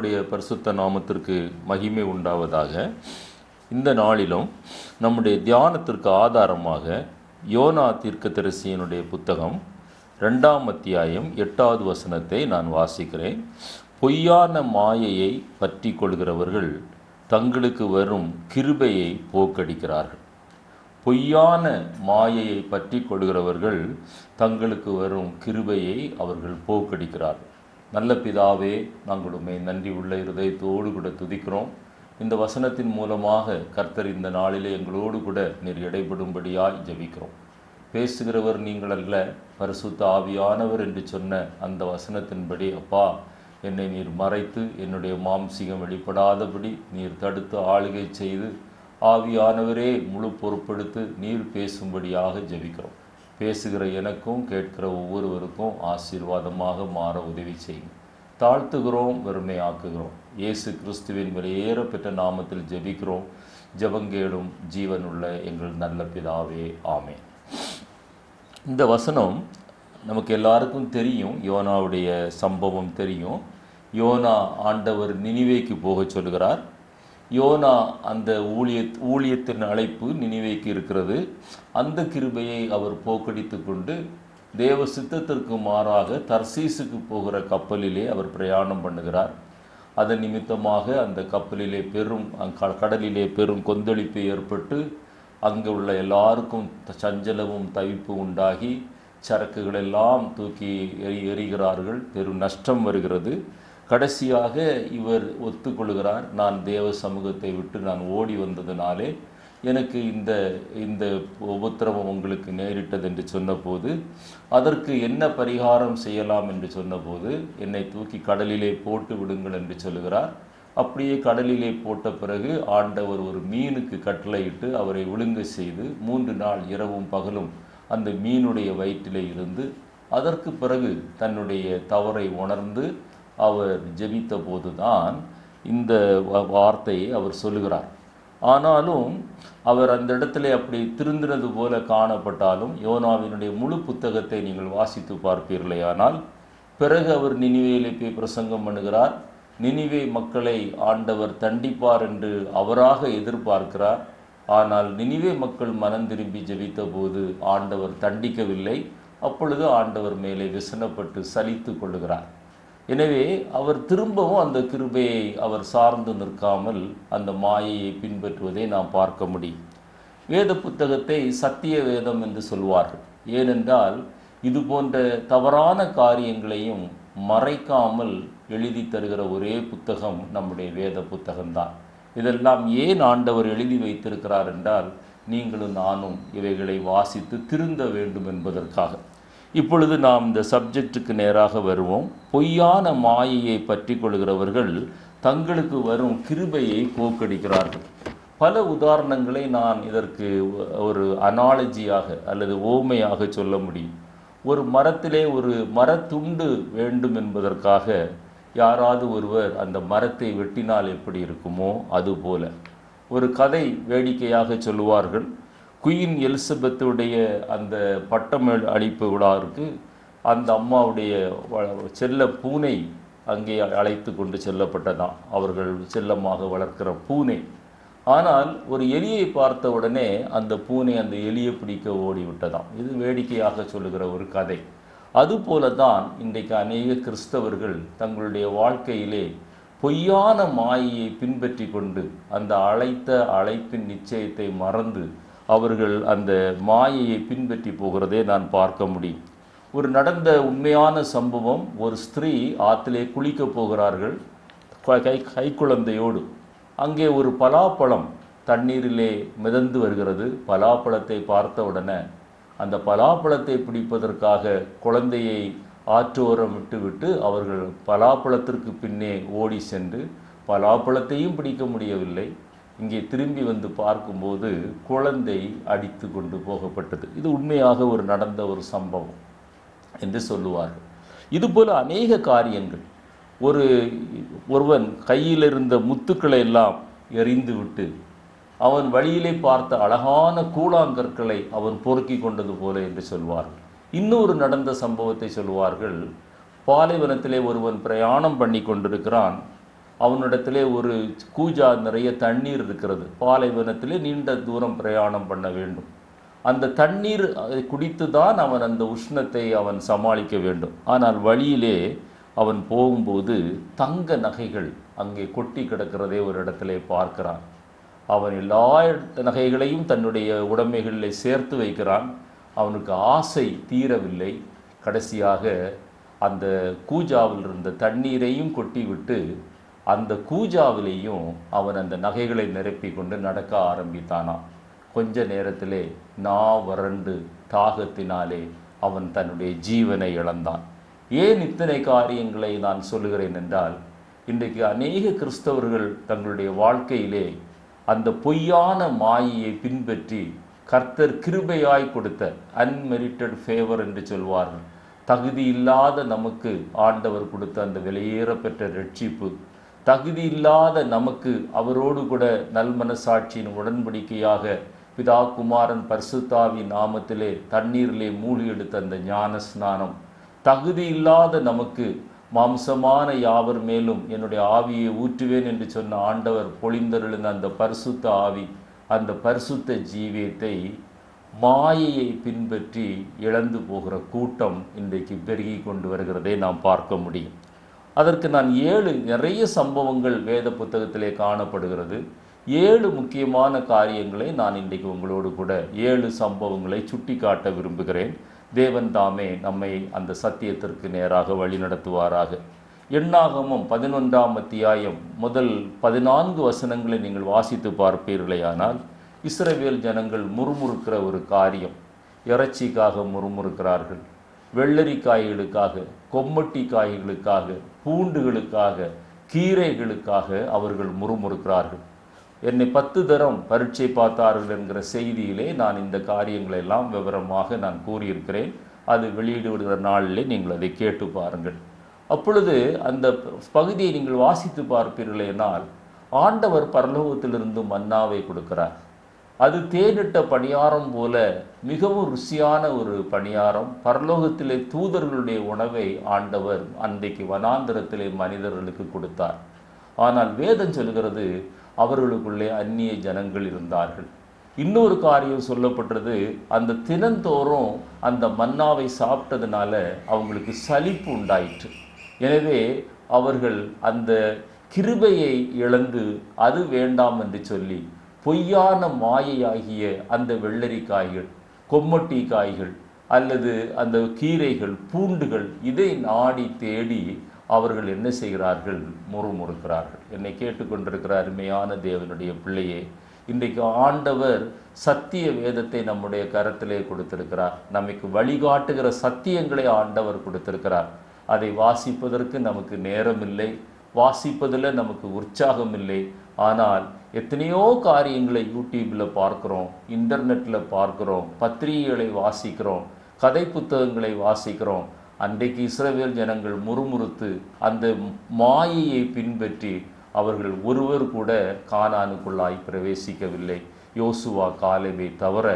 கர்த்தருடைய பரிசுத்த நாமத்திற்கு மகிமை உண்டாவதாக. இந்த நாளிலும் நம்முடைய தியானத்திற்கு ஆதாரமாக யோனா தீர்க்கதரிசியினுடைய புத்தகம் 2ஆம் அத்தியாயம் 8வது வசனத்தை நான் வாசிக்கிறேன். பொய்யான மாயையை பற்றி கொள்கிறவர்கள் தங்களுக்கு வரும் கிருபையை போக்கடிக்கிறார்கள். பொய்யான மாயையை பற்றி கொள்கிறவர்கள் தங்களுக்கு வரும் கிருபையை அவர்கள் போக்கடிக்கிறார்கள். நல்ல பிதாவே, நாங்கள் உம்மை நன்றி உள்ள இருதயத்தோடு கூட துதிக்கிறோம். இந்த வசனத்தின் மூலமாக கர்த்தர் இந்த நாளிலே எங்களோடு கூட நீர் இடைபடும்படியாய் ஜெபிக்கிறோம். பேசுகிறவர் நீங்கள் அல்ல, பரிசுத்த ஆவியானவர் என்று சொன்ன அந்த வசனத்தின்படி அப்பா, என்னை நீர் மறைத்து என்னுடைய மாம்சீகம் வெளிப்படாதபடி நீர் தடுத்து ஆளுகை செய்து ஆவியானவரே முழு பொறுப்பெடுத்து நீர் பேசும்படியாக ஜெபிக்கிறோம். பேசுகிற எனக்கும் கேட்கிற ஒவ்வொருவருக்கும் ஆசீர்வாதமாக மாற உதவி செய்யும். தாழ்த்துகிறோம், வெறுமையாக்குகிறோம். இயேசு கிறிஸ்துவின் வெளியேற பெற்ற நாமத்தில் ஜெபிக்கிறோம். ஜெபங்கேடும் ஜீவனுள்ள எங்கள் நல்ல பிதாவே, ஆமென். இந்த வசனம் நமக்கு எல்லாருக்கும் தெரியும். யோனாவுடைய சம்பவம் தெரியும். யோனா ஆண்டவர் நினிவேக்கு போக சொல்கிறார். யோனா அந்த ஊழியத்தின் அழைப்பு நினிவேக்கு இருக்கிறது. அந்த கிருபையை அவர் போக்கடித்து கொண்டு தேவ சித்தத்திற்கு மாறாக தர்சீசுக்கு போகிற கப்பலிலே அவர் பிரயாணம் பண்ணுகிறார். அதன் நிமித்தமாக அந்த கப்பலிலே கடலிலே பெரும் கொந்தளிப்பு ஏற்பட்டு அங்கே உள்ள எல்லாருக்கும் சஞ்சலமும் தவிப்பு உண்டாகி சரக்குகளெல்லாம் தூக்கி எறிகிறார்கள். பெரும் நஷ்டம் வருகிறது. கடைசியாக இவர் ஒத்துக்கொள்கிறார், நான் தேவ சமூகத்தை விட்டு நான் ஓடி வந்ததினாலே எனக்கு இந்த உபத்திரவம் உங்களுக்கு நேரிட்டது என்று சொன்னபோது, அதற்கு என்ன பரிகாரம் செய்யலாம் என்று சொன்னபோது, என்னை தூக்கி கடலிலே போட்டு விடுங்கள் என்று சொல்லுகிறார். அப்படியே கடலிலே போட்ட பிறகு ஆண்டவர் ஒரு மீனுக்கு கட்டளையிட்டு அவரை விழுங்க செய்து 3 நாள் இரவும் பகலும் அந்த மீனுடைய வயிற்றிலே இருந்து, அதற்கு பிறகு தன்னுடைய தவறை உணர்ந்து அவர் ஜெபித்த போதுதான் இந்த வார்த்தையை அவர் சொல்லுகிறார். ஆனாலும் அவர் அந்த இடத்துல அப்படி திருந்தினது போல காணப்பட்டாலும் யோனாவினுடைய முழு புத்தகத்தை நீங்கள் வாசித்து பார்ப்பீர்களே ஆனால், பிறகு அவர் நினிவேயிலே போய் பிரசங்கம் பண்ணுகிறார். நினிவே மக்களை ஆண்டவர் தண்டிப்பார் என்று அவராக எதிர்பார்க்கிறார். ஆனால் நினிவே மக்கள் மனம் திரும்பி ஜெபித்த போது ஆண்டவர் தண்டிக்கவில்லை. அப்பொழுது ஆண்டவர் மேலே விசனப்பட்டு சலித்து கொள்ளுகிறார். எனவே அவர் திரும்பவும் அந்த கிருபையை அவர் சார்ந்து நிற்காமல் அந்த மாயையை பின்பற்றுவதை நாம் பார்க்க முடியும். வேத புத்தகத்தை சத்திய வேதம் என்று சொல்வார்கள். ஏனென்றால் இது போன்ற தவறான காரியங்களையும் மறைக்காமல் எழுதி தருகிற ஒரே புத்தகம் நம்முடைய வேத புத்தகம்தான். இதெல்லாம் ஏன் ஆண்டவர் எழுதி வைத்திருக்கிறார் என்றால், நீங்களும் நானும் இவைகளை வாசித்து திருந்த வேண்டும் என்பதற்காக. இப்பொழுது நாம் இந்த சப்ஜெக்டுக்கு நேராக வருவோம். பொய்யான மாயையை பற்றி கொள்கிறவர்கள் தங்களுக்கு வரும் கிருபையை போக்கடிக்கிறார்கள். பல உதாரணங்களை நான் இதற்கு ஒரு அனாலஜியாக அல்லது ஓமையாக சொல்ல முடியும். ஒரு மரத்திலே ஒரு மரத்துண்டு வேண்டும் என்பதற்காக யாராவது ஒருவர் அந்த மரத்தை வெட்டினால் எப்படி இருக்குமோ அதுபோல ஒரு கதை வேடிக்கையாக சொல்லுவார்கள். குயின் எலிசபெத்துடைய அந்த பட்டம் அளிப்பு விழாவிற்கு அந்த அம்மாவுடைய செல்ல பூனை அங்கே அழைத்து கொண்டு செல்லப்பட்டதான், அவர்கள் செல்லமாக வளர்க்கிற பூனை. ஆனால் ஒரு எலியை பார்த்த உடனே அந்த பூனை அந்த எலியை பிடிக்க ஓடிவிட்டதாம். இது வேடிக்கையாக சொல்லுகிற ஒரு கதை. அதுபோல தான் இன்றைக்கு அநேக கிறிஸ்தவர்கள் தங்களுடைய வாழ்க்கையிலே பொய்யான மாயையை பின்பற்றி கொண்டு அந்த அழைப்பின் நிச்சயத்தை மறந்து அவர்கள் அந்த மாயையை பின்பற்றி போகிறதே நான் பார்க்க முடியும். ஒரு நடந்த உண்மையான சம்பவம். ஒரு ஸ்திரீ ஆற்றிலே குளிக்க போகிறார்கள் கைக்குழந்தையோடு. அங்கே ஒரு பலாப்பழம் தண்ணீரிலே மிதந்து வருகிறது. பலாப்பழத்தை பார்த்த உடனே அந்த பலாப்பழத்தை பிடிப்பதற்காக குழந்தையை ஆற்றோரம் விட்டுவிட்டு அவர்கள் பலாப்பழத்திற்கு பின்னே ஓடி சென்று பலாப்பழத்தையும் பிடிக்க முடியவில்லை. இங்கே திரும்பி வந்து பார்க்கும்போது குழந்தை அடித்து கொண்டு போகப்பட்டது. இது உண்மையாக ஒரு நடந்த ஒரு சம்பவம் என்று சொல்லுவார்கள். இதுபோல் அநேக காரியங்கள். ஒருவன் கையில் இருந்த முத்துக்களை எல்லாம் எறிந்து விட்டு அவன் வழியிலே பார்த்த அழகான கூழாங்கற்களை அவன் பொறுக்கி கொண்டது போல என்று சொல்வார்கள். இன்னொரு நடந்த சம்பவத்தை சொல்வார்கள். பாலைவனத்திலே ஒருவன் பிரயாணம் பண்ணி கொண்டிருக்கிறான். அவனிடத்திலே ஒரு கூஜா நிறைய தண்ணீர் இருக்கிறது. பாலைவனத்திலே நீண்ட தூரம் பிரயாணம் பண்ண வேண்டும். அந்த தண்ணீர் குடித்து தான் அவன் அந்த உஷ்ணத்தை அவன் சமாளிக்க வேண்டும். ஆனால் வழியிலே அவன் போகும்போது தங்க நகைகள் அங்கே கொட்டி கிடக்கிறதே ஒரு இடத்திலே பார்க்கிறான். அவன் எல்லா நகைகளையும் தன்னுடைய உடைமைகளிலே சேர்த்து வைக்கிறான். அவனுக்கு ஆசை தீரவில்லை. கடைசியாக அந்த கூஜாவில் இருந்த தண்ணீரையும் கொட்டிவிட்டு அந்த கூஜாவிலேயும் அவன் அந்த நகைகளை நிரப்பி கொண்டு நடக்க ஆரம்பித்தானாம். கொஞ்ச நேரத்திலே வறண்டு தாகத்தினாலே அவன் தன்னுடைய ஜீவனை இழந்தான். ஏன் இத்தனை காரியங்களை நான் சொல்லுகிறேன் என்றால், இன்றைக்கு அநேக கிறிஸ்தவர்கள் தங்களுடைய வாழ்க்கையிலே அந்த பொய்யான மாயையை பின்பற்றி கர்த்தர் கிருபையாய் கொடுத்த அன்மெரிட்டட் ஃபேவர் என்று சொல்வார்கள், தகுதி இல்லாத நமக்கு ஆண்டவர் கொடுத்த அந்த விலையேற பெற்ற ரட்சிப்பு, தகுதி இல்லாத நமக்கு அவரோடு கூட நல்மனசாட்சியின் உடன்படிக்கையாக பிதா குமாரன் பரிசுத்தாவி நாமத்திலே தண்ணீரிலே மூழ்கி எடுத்த அந்த ஞான ஸ்நானம், தகுதி இல்லாத நமக்கு மாம்சமான யாவர் மேலும் என்னுடைய ஆவியை ஊற்றுவேன் என்று சொன்ன ஆண்டவர் பொழிந்தருளின அந்த பரிசுத்த ஆவி, அந்த பரிசுத்த ஜீவியத்தை மாயையை பின்பற்றி இழந்து போகிற கூட்டம் இன்றைக்கு பெருகி கொண்டு வருகிறதை நாம் பார்க்க முடியும். அதற்கு நான் நிறைய சம்பவங்கள் வேத புத்தகத்திலே காணப்படுகிறது. 7 முக்கியமான காரியங்களை நான் இன்றைக்கு உங்களோடு கூட 7 சம்பவங்களை சுட்டி காட்ட விரும்புகிறேன். தேவன் தாமே நம்மை அந்த சத்தியத்திற்கு நேராக வழி நடத்துவாராக. எண்ணாகமம் 11ஆம் அத்தியாயம் முதல் 14 வசனங்களை நீங்கள் வாசித்து பார்ப்பீர்களேயானால், இஸ்ரவேல் ஜனங்கள் முறுமுறுக்கிற ஒரு காரியம். இறைச்சிக்காக முறுமுறுக்கிறார்கள், வெள்ளரிக்காய்களுக்காக, கொம்மட்டி காய்களுக்காக, பூண்டுகளுக்காக, கீரைகளுக்காக அவர்கள் முறுமுறுக்கிறார்கள். என்னை 10 தரம் பரீட்சை பார்த்தார்கள் என்கிற செய்தியிலே நான் இந்த காரியங்களை எல்லாம் விவரமாக நான் கூறியிருக்கிறேன். அது வெளியிடுகிற நாளிலே நீங்கள் அதை கேட்டு பாருங்கள். அப்பொழுது அந்த பகுதியை நீங்கள் வாசித்து பார்ப்பீர்களேனால், ஆண்டவர் பரலோகத்திலிருந்து மன்னாவை கொடுக்கிறார். அது தேனிட்ட பணியாரம் போல மிகவும் ருசியான ஒரு பணியாரம். பரலோகத்திலே தூதர்களுடைய உணவை ஆண்டவர் அன்றைக்கு வனாந்திரத்திலே மனிதர்களுக்கு கொடுத்தார். ஆனால் வேதம் சொல்கிறது, அவர்களுக்குள்ளே அந்நிய ஜனங்கள் இருந்தார்கள். இன்னொரு காரியம் சொல்லப்பட்டது, அந்த தினந்தோறும் அந்த மன்னாவை சாப்பிட்டதுனால அவங்களுக்கு சலிப்பு உண்டாயிற்று. எனவே அவர்கள் அந்த கிருபையை இழந்து அது வேண்டாம் என்று சொல்லி பொய்யான மாயையாகிய அந்த வெள்ளரிக்காய்கள், கொம்மட்டி காய்கள் அல்லது அந்த கீரைகள், பூண்டுகள், இதை நாடி தேடி அவர்கள் என்ன செய்கிறார்கள்? முறுமுறுக்கிறார்கள். என்னை கேட்டுக்கொண்டிருக்கிற அருமையான தேவனுடைய பிள்ளையே, இன்றைக்கு ஆண்டவர் சத்திய வேதத்தை நம்முடைய கரத்திலே கொடுத்திருக்கிறார். நமக்கு வழிகாட்டுகிற சத்தியங்களை ஆண்டவர் கொடுத்திருக்கிறார். அதை வாசிப்பதற்கு நமக்கு நேரம் இல்லை, வாசிப்பதில் நமக்கு உற்சாகம் இல்லை. ஆனால் எத்தனையோ காரியங்களை யூடியூப்பில் பார்க்குறோம், இன்டர்நெட்டில் பார்க்குறோம், பத்திரிகைகளை வாசிக்கிறோம், கதை புத்தகங்களை வாசிக்கிறோம். அன்றைக்கு இஸ்ரவேல் ஜனங்கள் முறுமுறுத்து அந்த மாயையை பின்பற்றி அவர்கள் ஒருவர் கூட கானானுக்குள்ளாய் பிரவேசிக்கவில்லை. யோசுவா, காலேபை தவிர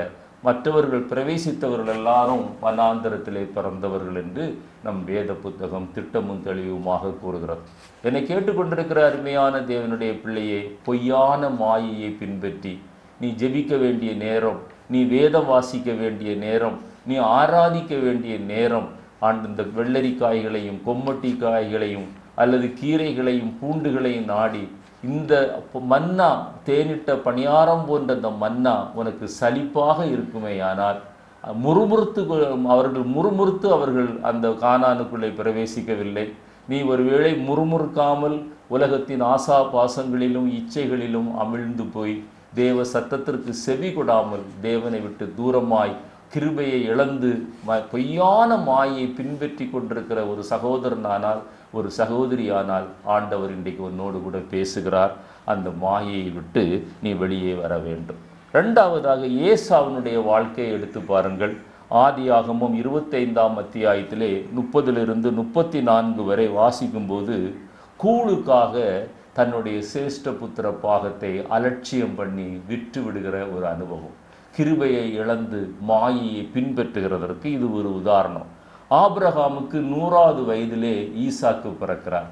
மற்றவர்கள் பிரவேசித்தவர்கள் எல்லாரும் வனாந்தரத்திலே பிறந்தவர்கள் என்று நம் வேத புத்தகம் திட்டமும் தெளிவுமாக கூறுகிறது. என்னை கேட்டுக்கொண்டிருக்கிற அருமையான தேவனுடைய பிள்ளையே, பொய்யான மாயையை பின்பற்றி நீ ஜெபிக்க வேண்டிய நேரம், நீ வேதம் வாசிக்க வேண்டிய நேரம், நீ ஆராதிக்க வேண்டிய நேரம், இந்த வெள்ளரிக்காய்களையும் கொம்மட்டி காய்களையும் அல்லது கீரைகளையும் பூண்டுகளையும் நாடி இந்த மன்னா, தேனிட்ட பணியாரம் போன்ற அந்த மன்னா உனக்கு சலிப்பாக இருக்குமே. ஆனால் அவர்கள் அந்த கானானுக்குள்ளே பிரவேசிக்கவில்லை. நீ ஒருவேளை முறுமுறுக்காமல் உலகத்தின் ஆசா பாசங்களிலும் இச்சைகளிலும் அமிழ்ந்து போய் தேவ சத்தத்திற்கு செவி கொடாமல் தேவனை விட்டு தூரமாய் கிருபையை இழந்து பொய்யான மாயை பின்பற்றி கொண்டிருக்கிற ஒரு சகோதரனானால், ஒரு சகோதரியானால், ஆண்டவர் இன்றைக்கு உன்னோடு கூட பேசுகிறார். அந்த மாயையை விட்டு நீ வெளியே வர வேண்டும். 2வதாக ஏசாவினுடைய வாழ்க்கையை எடுத்து பாருங்கள். ஆதியாகமம் 25ஆம் அத்தியாயத்திலே 30 34 வரை வாசிக்கும்போது, கூழுக்காக தன்னுடைய சிரேஷ்ட புத்திர பாகத்தை அலட்சியம் பண்ணி விற்று விடுகிற ஒரு அனுபவம், கிருபையை இழந்து மாயையை பின்பற்றுகிறதற்கு இது ஒரு உதாரணம். ஆபிரகாமுக்கு 100வது வயதிலே ஈசாக்கு பிறக்கிறார்.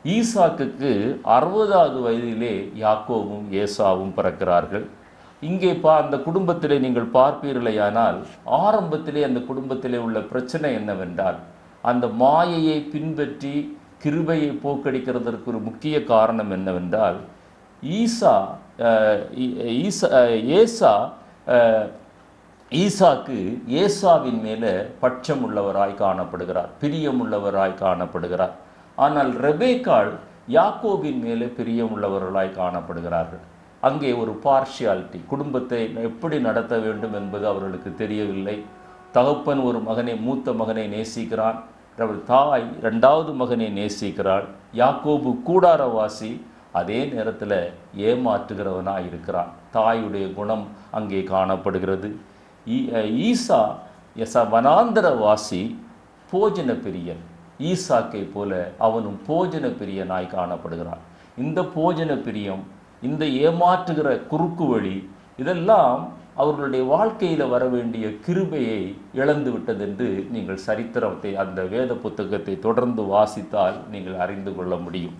ஈசாக்குக்கு 60வது வயதிலே யாக்கோவும் ஏசாவும் பிறக்கிறார்கள். இங்கே அந்த குடும்பத்திலே நீங்கள் பார்ப்பீர்களேயானால் ஆரம்பத்திலே அந்த குடும்பத்திலே உள்ள பிரச்சனை என்னவென்றால், அந்த மாயையை பின்பற்றி கிருபையை போக்கடிக்கிறதற்கு ஒரு முக்கிய காரணம் என்னவென்றால், ஈசாக்கு ஏசாவின் மேலே பட்சம் உள்ளவராய் காணப்படுகிறார், பிரியம் உள்ளவராய் காணப்படுகிறார். ஆனால் ரெபேக்காள் யாக்கோபின் மேலே பிரியம் உள்ளவர்களாய் காணப்படுகிறார்கள். அங்கே ஒரு பார்ஷியாலிட்டி, குடும்பத்தை எப்படி நடத்த வேண்டும் என்பது அவர்களுக்கு தெரியவில்லை. தகப்பன் ஒரு மகனை, மூத்த மகனை நேசிக்கிறான், தாய் 2வது மகனை நேசிக்கிறாள். யாக்கோபு கூடாரவாசி, அதே நேரத்தில் ஏமாற்றுகிறவனாக இருக்கிறான். தாயுடைய குணம் அங்கே காணப்படுகிறது. ஈசா வனாந்தரவாசி, போஜன பிரியன். ஈசாக்கை போல அவனும் போஜன பிரியனாய் காணப்படுகிறான். இந்த போஜன பிரியம், இந்த ஏமாற்றுகிற குறுக்கு வழி, இதெல்லாம் அவர்களுடைய வாழ்க்கையில் வர வேண்டிய கிருபையை இழந்து விட்டது என்று நீங்கள் சரித்திரத்தை, அந்த வேத புத்தகத்தை தொடர்ந்து வாசித்தால் நீங்கள் அறிந்து கொள்ள முடியும்.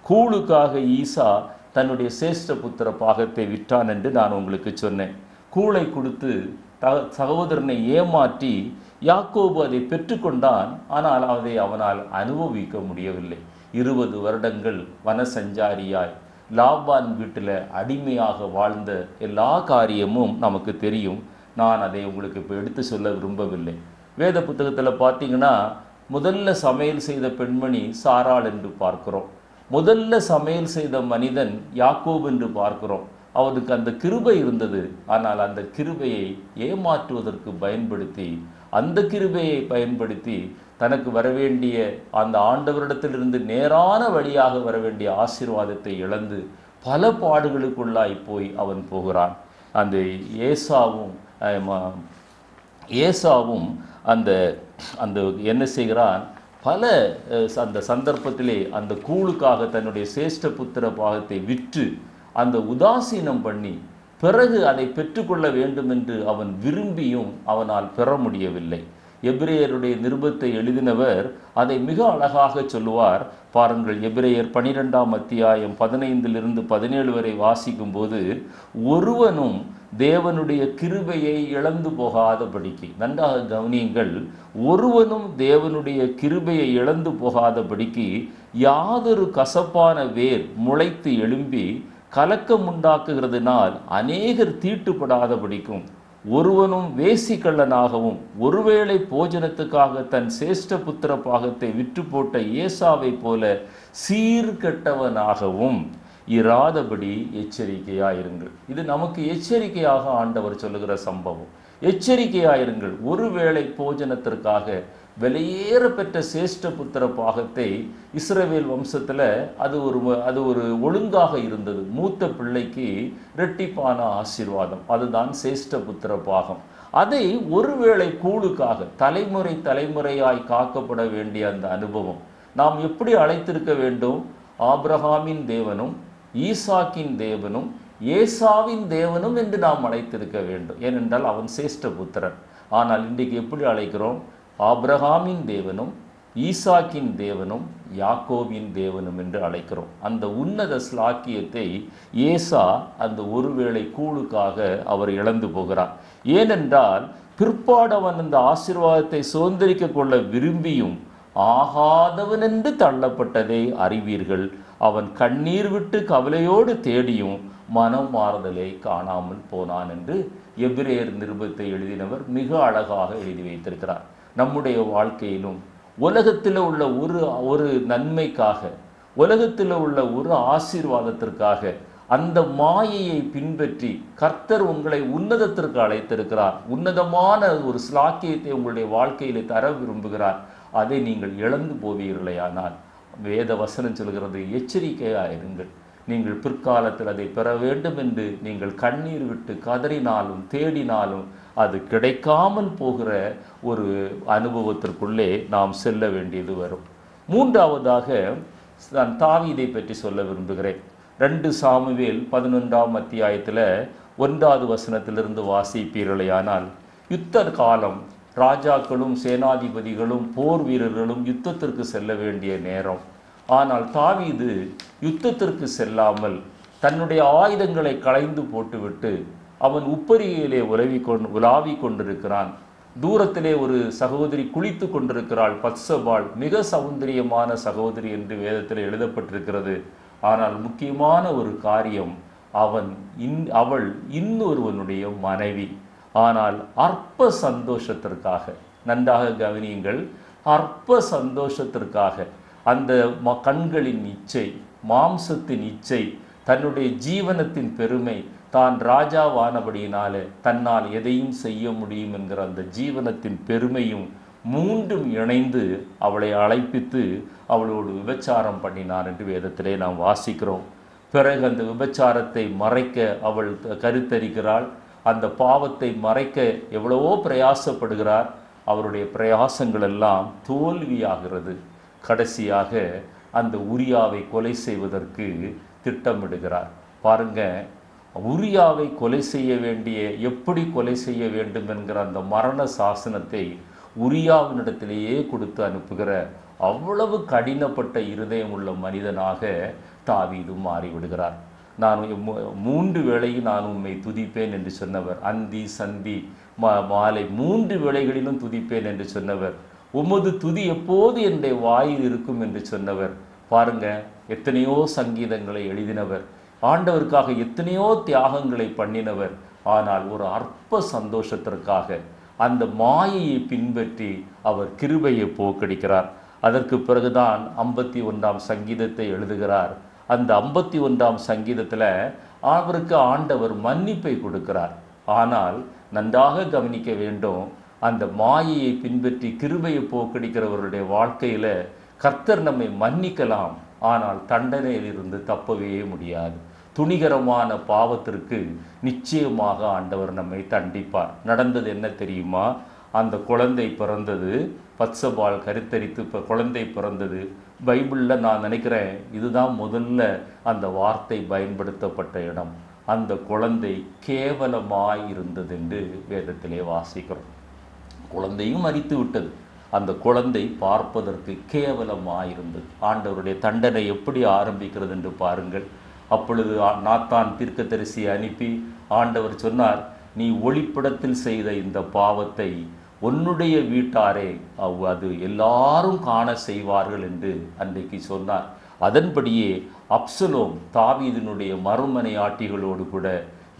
கூழுக்காக ஈசா தன்னுடைய சேஷ்ட புத்திர பாகத்தை விற்றான் என்று நான் உங்களுக்கு சொன்னேன். கூளை கொடுத்து சகோதரனை ஏமாற்றி யாக்கோபு அதை பெற்றுக்கொண்டான். ஆனால் அதை அவனால் அனுபவிக்க முடியவில்லை. 20 வருடங்கள் வனசஞ்சாரியாய் லாபான் வீட்டில் அடிமையாக வாழ்ந்த எல்லா காரியமும் நமக்கு தெரியும். நான் அதை உங்களுக்கு இப்போ எடுத்து சொல்ல விரும்பவில்லை. வேத புத்தகத்தில் பார்த்தீங்கன்னா, முதல்ல சமையல் செய்த பெண்மணி சாராள் என்று பார்க்கிறோம். முதல்ல சமையல் செய்த மனிதன் யாக்கோபு என்று பார்க்கிறோம். அவனுக்கு அந்த கிருபை இருந்தது. ஆனால் அந்த கிருபையை ஏமாற்றுவதற்கு பயன்படுத்தி, அந்த கிருபையை பயன்படுத்தி தனக்கு வரவேண்டிய அந்த ஆண்டவரிடத்திலிருந்து நேரான வழியாக வரவேண்டிய ஆசீர்வாதத்தை இழந்து பல பாடுகளுக்குள்ளாய் போய் அவன் போகிறான். அந்த ஏசாவும் அந்த அந்த என்ன செய்கிறான், பல அந்த சந்தர்ப்பத்திலே அந்த கூழுக்காக தன்னுடைய சேஷ்ட புத்திர பாகத்தை விற்று அந்த உதாசீனம் பண்ணி பிறகு அதை பெற்றுக்கொள்ள வேண்டும் என்று அவன் விரும்பியும் அவனால் பெற முடியவில்லை. எபிரேயருடைய நிருபத்தை எழுதினவர் அதை மிக அழகாக சொல்லுவார். பாருங்கள், எபிரேயர் 12ஆம் அத்தியாயம் 15 17 வரை வாசிக்கும் போது, ஒருவனும் தேவனுடைய கிருபையை இழந்து போகாதபடிக்கு, நன்றாக கவனியுங்கள், ஒருவனும் தேவனுடைய கிருபையை இழந்து போகாதபடிக்கு யாதொரு கசப்பான வேர் முளைத்து எழும்பி கலக்கம் உண்டாக்குகிறதுனால் அநேகர் தீட்டுப்படாதபடிக்கும், ஒருவனும் வேசிக்கள்ளனாகவும் ஒருவேளை போஜனத்துக்காக தன் சேஷ்ட புத்திர பாகத்தை விற்று போட்ட ஏசாவை போல சீர்கெட்டவனாகவும் இராதபடி எச்சரிக்கையாயிருங்கள். இது நமக்கு எச்சரிக்கையாக ஆண்டவர் சொல்லுகிற சம்பவம். எச்சரிக்கையாயிருங்கள். ஒருவேளை போஜனத்திற்காக விலையேற பெற்ற சேஷ்ட புத்திர பாகத்தை இஸ்ரவேல் வம்சத்தில் அது ஒரு ஒழுங்காக இருந்தது. மூத்த பிள்ளைக்கு இரட்டிப்பான ஆசீர்வாதம், அதுதான் சேஷ்ட புத்திர பாகம். அதை ஒருவேளை கூழுக்காக தலைமுறையாய் காக்கப்பட வேண்டிய அந்த அனுபவம் நாம் எப்படி அழைத்திருக்க வேண்டும்? ஆபிரகாமின் தேவனும் ஈசாக்கின் தேவனும் ஏசாவின் தேவனும் என்று நாம் அழைத்திருக்க வேண்டும். ஏனென்றால் அவன் சேஷ்ட புத்திரன். ஆனால் இன்றைக்கு எப்படி அழைக்கிறோம்? ஆபிரகாமின் தேவனும் ஈசாக்கின் தேவனும் யாக்கோவின் தேவனும் என்று அழைக்கிறோம். அந்த உன்னத ஸ்லாக்கியத்தை ஏசா அந்த ஒருவேளை கூழுக்காக அவர் இழந்து போகிறார். ஏனென்றால் பிற்பாடு அவன் அந்த ஆசீர்வாதத்தை சுதந்திரிக்க கொள்ள விரும்பியும் ஆகாதவன் என்று தள்ளப்பட்டதை அறிவீர்கள். அவன் கண்ணீர் விட்டு கவலையோடு தேடியும் மனம் மாறுதலை காணாமல் போனான் என்று எபிரேயர் நிருபத்தை எழுதினவர் மிக அழகாக எழுதி வைத்திருக்கிறார். நம்முடைய வாழ்க்கையிலும் உலகத்தில் உள்ள ஒரு நன்மைக்காக, உலகத்தில் உள்ள ஒரு ஆசீர்வாதத்திற்காக அந்த மாயையை பின்பற்றி கர்த்தர் உங்களை உன்னதத்திற்கு அழைத்திருக்கிறார். உன்னதமான ஒரு ஸ்லாக்கியத்தை உங்களுடைய வாழ்க்கையிலே தர விரும்புகிறார். அதை நீங்கள் இழந்து போவீர்களேயானால் வேத வசனம் சொல்கிறது, எச்சரிக்கையாயிருங்கள். நீங்கள் பிற்காலத்தில் அதை பெற வேண்டும் என்று நீங்கள் கண்ணீர் விட்டு கதறினாலும் தேடினாலும் அது கிடைக்காமல் போகிற ஒரு அனுபவத்திற்குள்ளே நாம் செல்ல வேண்டியது வரும். மூன்றாவதாக நான் தாவீதை பற்றி சொல்ல விரும்புகிறேன். 2 சாமுவேல் 11ஆம் அத்தியாயத்தில் 1வது வசனத்திலிருந்து வாசிப்பீர்களேயானால், யுத்த காலம், ராஜாக்களும் சேனாதிபதிகளும் போர் வீரர்களும் யுத்தத்திற்கு செல்ல வேண்டிய நேரம். ஆனால் தாவீது யுத்தத்திற்கு செல்லாமல் தன்னுடைய ஆயுதங்களை களைந்து போட்டுவிட்டு அவன் உப்பரிகையிலே உலாவிக் கொண்டிருக்கிறான். தூரத்திலே ஒரு சகோதரி குளித்து கொண்டிருக்கிறாள். பத்சபாள் மிக சௌந்தரியமான சகோதரி என்று வேதத்தில் எழுதப்பட்டிருக்கிறது. ஆனால் முக்கியமான ஒரு காரியம், அவள் இன்னொருவனுடைய மனைவி. ஆனால் அற்ப சந்தோஷத்திற்காக, நன்றாக கவனியுங்கள், அற்ப சந்தோஷத்திற்காக அந்த கண்களின் இச்சை, மாம்சத்தின் இச்சை, தன்னுடைய ஜீவனத்தின் பெருமை, தான் ராஜாவானபடியினால தன்னால் எதையும் செய்ய முடியும் என்கிற அந்த ஜீவனத்தின் பெருமையும் மூன்றும் இணைந்து அவளை அழைப்பித்து அவளோடு விபச்சாரம் பண்ணினார் என்று வேதத்திலே நாம் வாசிக்கிறோம். பிறகு அந்த விபச்சாரத்தை மறைக்க அவள் கருத்தரிக்கிறாள். அந்த பாவத்தை மறைக்க எவ்வளவோ பிரயாசப்படுகிறார். அவருடைய பிரயாசங்கள் எல்லாம் தோல்வியாகிறது. கடைசியாக அந்த உரியாவை கொலை செய்வதற்கு திட்டமிடுகிறார். பாருங்க, உரியாவை கொலை செய்ய வேண்டிய, எப்படி கொலை செய்ய வேண்டும் என்கிற அந்த மரண சாசனத்தை உரியாவினிடத்திலேயே கொடுத்து அனுப்புகிற அவ்வளவு கடினப்பட்ட இருதயம் உள்ள மனிதனாக தாவீது மாறிவிடுகிறார். நான் 3 வேளையும் நான் உம்மை துதிப்பேன் என்று சொன்னவர், அந்தி சந்தி மாலை 3 வேளைகளிலும் துதிப்பேன் என்று சொன்னவர், உமது துதி எப்போது என்னுடைய வாயில் இருக்கும் என்று சொன்னவர். பாருங்க, எத்தனையோ சங்கீதங்களை எழுதினவர், ஆண்டவருக்காக எத்தனையோ தியாகங்களை பண்ணினவர். ஆனால் ஒரு அற்ப சந்தோஷத்திற்காக அந்த மாயையை பின்பற்றி அவர் கிருபையை போக்கடிக்கிறார். அதற்கு பிறகுதான் 51ஆம் சங்கீதத்தை எழுதுகிறார். அந்த 51ஆம் சங்கீதத்தில் அவருக்கு ஆண்டவர் மன்னிப்பை கொடுக்கிறார். ஆனால் நன்றாக கவனிக்க வேண்டும், அந்த மாயையை பின்பற்றி கிருபையை போக்கடிக்கிறவருடைய வாழ்க்கையில் கர்த்தர் நம்மை மன்னிக்கலாம், ஆனால் தண்டனையிலிருந்து தப்பவே முடியாது. துணிகரமான பாவத்திற்கு நிச்சயமாக ஆண்டவர் நம்மை தண்டிப்பார். நடந்தது என்ன தெரியுமா? அந்த குழந்தை பிறந்தது, பத்சபாள் கருத்தரித்து குழந்தை பிறந்தது. பைபிளில் நான் நினைக்கிறேன் இதுதான் முதல்ல அந்த வார்த்தை பயன்படுத்தப்பட்ட இடம். அந்த குழந்தை கேவலமாய் இருந்தது என்று வேதத்திலே வாசிக்கிறோம். குழந்தையும் மரித்து விட்டது, அந்த குழந்தை பார்ப்பதற்கு கேவலமாயிருந்தது. ஆண்டவருடைய தண்டனை எப்படி ஆரம்பிக்கிறது என்று பாருங்கள். அப்பொழுது நாத்தான் தீர்க்கதரிசியை அனுப்பி ஆண்டவர் சொன்னார், நீ ஒளிப்படத்தில் செய்த இந்த பாவத்தை உன்னுடைய வீட்டாரே அது எல்லாரும் காண செய்வார்கள் என்று அன்றைக்கு சொன்னார். அதன்படியே அப்சலோம் தாவீதினுடைய மறுமனை ஆட்டிகளோடு கூட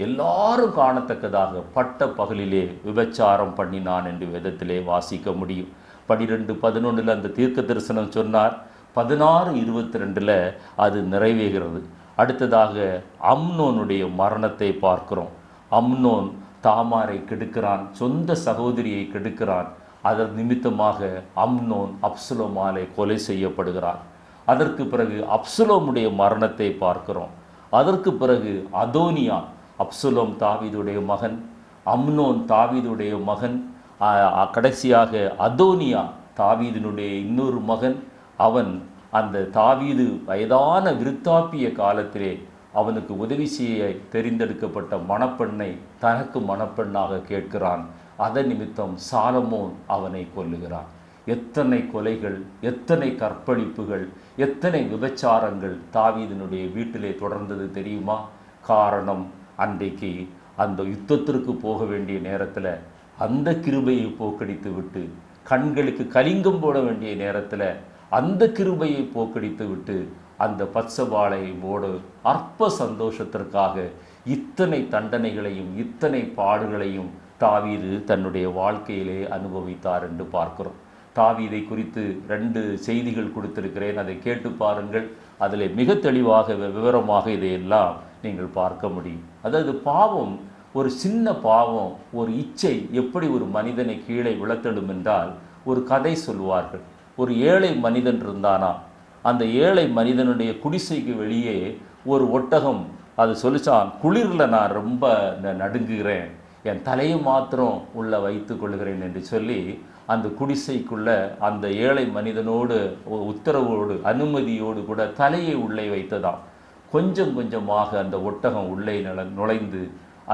எல்லாரும் காணத்தக்கதாக பட்ட பகலிலே விபச்சாரம் பண்ணினான் என்று வேதத்திலே வாசிக்க முடியும். 12:11 அந்த தீர்க்க தரிசனம் சொன்னார். 16:22 அது நிறைவேறுகிறது. அடுத்ததாக அம்னோனுடைய மரணத்தை பார்க்கிறோம். அம்னோன் தாமாரை கெடுக்கிறான், சொந்த சகோதரியை கெடுக்கிறான். அதன் நிமித்தமாக அம்னோன் அப்சலோமாலே கொலை செய்யப்படுகிறான். அதற்கு பிறகு அப்சலோமுடைய மரணத்தை பார்க்கிறோம். அதற்கு பிறகு அதோனியா, அப்சலோம் தாவீதுடைய மகன், அம்னோன் தாவீதுடைய மகன், கடைசியாக அதோனியா தாவீதினுடைய இன்னொரு மகன். அவன் அந்த தாவீது வயதான விருத்தாப்பிய காலத்திலே அவனுக்கு உதவி செய்ய தெரிந்தெடுக்கப்பட்ட மணப்பெண்ணை தனக்கு மணப்பெண்ணாக கேட்கிறான். அதன் நிமித்தம் சாலமோன் அவனை கொல்லுகிறான். எத்தனை கொலைகள், எத்தனை கற்பழிப்புகள், எத்தனை விபச்சாரங்கள் தாவீதினுடைய வீட்டிலே தொடர்ந்தது தெரியுமா? காரணம், அன்றைக்கு அந்த யுத்தத்திற்கு போக வேண்டிய நேரத்தில் அந்த கிருபையை போக்கடித்து விட்டு, கண்களுக்கு கலிங்கம் போட வேண்டிய நேரத்தில் அந்த கிருபையை போக்கடித்து விட்டு, அந்த பத்சபாளையோடு அற்ப சந்தோஷத்திற்காக இத்தனை தண்டனைகளையும் இத்தனை பாடுகளையும் தாவீது தன்னுடைய வாழ்க்கையிலே அனுபவித்தார் என்று பார்க்கிறோம். தாவீதை குறித்து 2 செய்திகள் கொடுத்திருக்கிறேன், அதை கேட்டு பாருங்கள். அதில் மிக தெளிவாக விவரமாக இதையெல்லாம் நீங்கள் பார்க்க முடியும். அதாவது பாவம், ஒரு சின்ன பாவம், ஒரு இச்சை எப்படி ஒரு மனிதனை கீழே விழத்தடும் என்றால், ஒரு கதை சொல்வார்கள். ஒரு ஏழை மனிதன் இருந்தானா, அந்த ஏழை மனிதனுடைய குடிசைக்கு வெளியே ஒரு ஒட்டகம் அது சொல்லிச்சான், குளிரில் நான் ரொம்ப நடுங்குகிறேன், என் தலையை மாத்திரம் உள்ள வைத்து கொள்கிறேன் என்று சொல்லி அந்த குடிசைக்குள்ள அந்த ஏழை மனிதனோடு உத்தரவோடு அனுமதியோடு கூட தலையை உள்ளே வைத்ததாம். கொஞ்சம் கொஞ்சமாக அந்த ஒட்டகம் உள்ளே நுழைந்து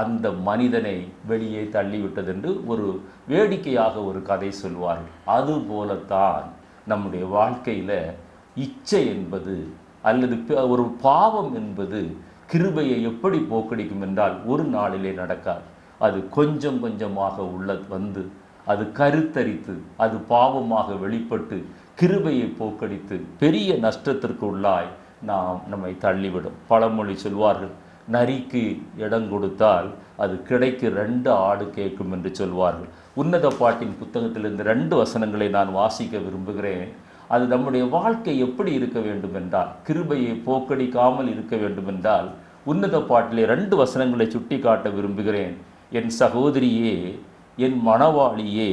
அந்த மனிதனை வெளியே தள்ளிவிட்டது என்று ஒரு வேடிக்கையாக ஒரு கதை சொல்வார்கள். அதுபோலத்தான் நம்முடைய வாழ்க்கையில் இச்சை என்பது அல்லது ஒரு பாவம் என்பது கிருபையை எப்படி போக்கடிக்கும் என்றால் ஒரு நாளிலே நடக்காது. அது கொஞ்சம் கொஞ்சமாக வந்து அது கருத்தரித்து அது பாவமாக வெளிப்பட்டு கிருபையை போக்கடித்து பெரிய நஷ்டத்திற்கு உள்ளாய் நம்மை தள்ளிவிடும். பழமொழி சொல்வார்கள், நரிக்கு இடம் கொடுத்தால் அது கிடைக்கு 2 ஆடு கேட்கும் என்று சொல்வார்கள். உன்னத பாட்டின் புத்தகத்திலிருந்து 2 வசனங்களை நான் வாசிக்க விரும்புகிறேன். அது நம்முடைய வாழ்க்கை எப்படி இருக்க வேண்டும் என்றால், கிருபையை போக்கடிக்காமல் இருக்க வேண்டும் என்றால், உன்னத பாட்டிலே 2 வசனங்களை சுட்டி காட்ட விரும்புகிறேன். என் சகோதரியே, என் மணவாளியே,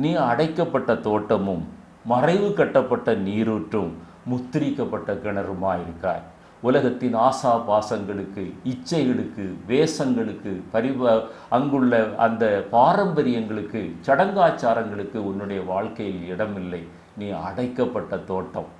நீ அடைக்கப்பட்ட தோட்டமும் மறைவு கட்டப்பட்ட நீரூற்றும் முத்திரிக்கப்பட்ட கிணறுமாயிருக்காய். உலகத்தின் ஆசா பாசங்களுக்கு, இச்சைகளுக்கு, வேஷங்களுக்கு, அங்குள்ள அந்த பாரம்பரியங்களுக்கு, சடங்காச்சாரங்களுக்கு உன்னுடைய வாழ்க்கையில் இடமில்லை. நீ அடைக்கப்பட்ட தோட்டம்,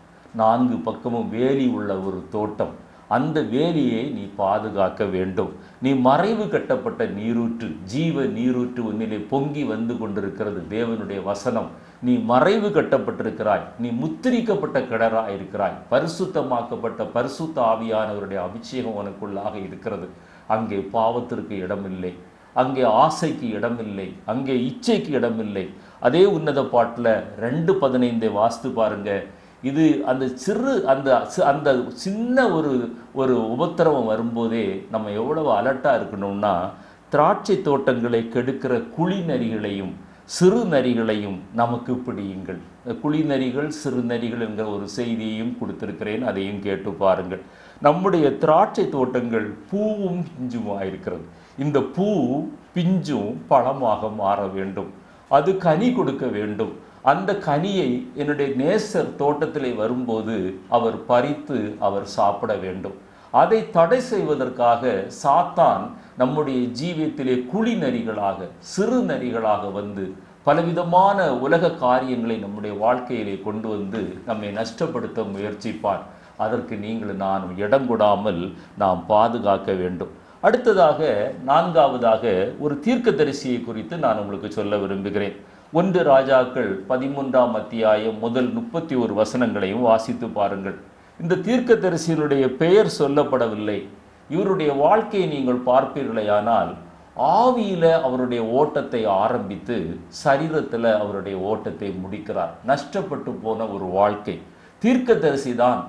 4 பக்கமும் வேலி உள்ள ஒரு தோட்டம். அந்த வேலியை நீ பாதுகாக்க வேண்டும். நீ மறைவு கட்டப்பட்ட நீரூற்று, ஜீவ நீரூற்று உன்னிலே பொங்கி வந்து கொண்டிருக்கிறது. தேவனுடைய வசனம், நீ மறைவு கட்டப்பட்டிருக்கிறாய், நீ முத்திரிக்கப்பட்ட கிணறாய் இருக்கிறாய், பரிசுத்தமாக்கப்பட்ட பரிசுத்த ஆவியானவருடைய அபிஷேகம் உனக்குள்ளாக இருக்கிறது. அங்கே பாவத்திற்கு இடமில்லை, அங்கே ஆசைக்கு இடமில்லை, அங்கே இச்சைக்கு இடமில்லை. அதே உன்னத பாட்டில் 2:15 வாஸ்து பாருங்க. இது அந்த அந்த சின்ன ஒரு உபத்திரவம் வரும்போதே நம்ம எவ்வளவு அலர்ட்டாக இருக்கணும்னா, திராட்சை தோட்டங்களை கெடுக்கிற குழி நரிகளையும் சிறு நரிகளையும் நமக்கு பிடியுங்கள். குழி நரிகள் சிறு நரிகள் என்கிற ஒரு செய்தியையும் கொடுத்திருக்கிறேன், அதையும் கேட்டு பாருங்கள். நம்முடைய திராட்சை தோட்டங்கள் பூவும் பிஞ்சுமாக இருக்கிறது. இந்த பூ பிஞ்சும் பழமாக மாற வேண்டும், அது கனி கொடுக்க வேண்டும். அந்த கனியை என்னுடைய நேசர் தோட்டத்திலே வரும்போது அவர் பறித்து அவர் சாப்பிட வேண்டும். அதை தடை செய்வதற்காக சாத்தான் நம்முடைய ஜீவியத்திலே குழி நரிகளாக, சிறு நரிகளாக வந்து பலவிதமான உலக காரியங்களை நம்முடைய வாழ்க்கையிலே கொண்டு வந்து நம்மை நஷ்டப்படுத்த முயற்சிப்பார். அதற்கு நீங்கள் நானும் இடம் கொடாமல் நாம் பாதுகாக்க வேண்டும். அடுத்ததாக 4வதாக ஒரு தீர்க்கதரிசியை குறித்து நான் உங்களுக்கு சொல்ல விரும்புகிறேன். 1 ராஜாக்கள் 13ஆம் அத்தியாயம் முதல் 31 வசனங்களையும் வாசித்து பாருங்கள். இந்த தீர்க்கதரிசியினுடைய பெயர் சொல்லப்படவில்லை. இவருடைய வாழ்க்கையை நீங்கள் பார்ப்பீர்களேயானால், ஆவியில அவருடைய ஓட்டத்தை ஆரம்பித்து சரீரத்தில் அவருடைய ஓட்டத்தை முடிக்கிறார். நஷ்டப்பட்டு போன ஒரு வாழ்க்கை. தீர்க்கதரிசி தான்,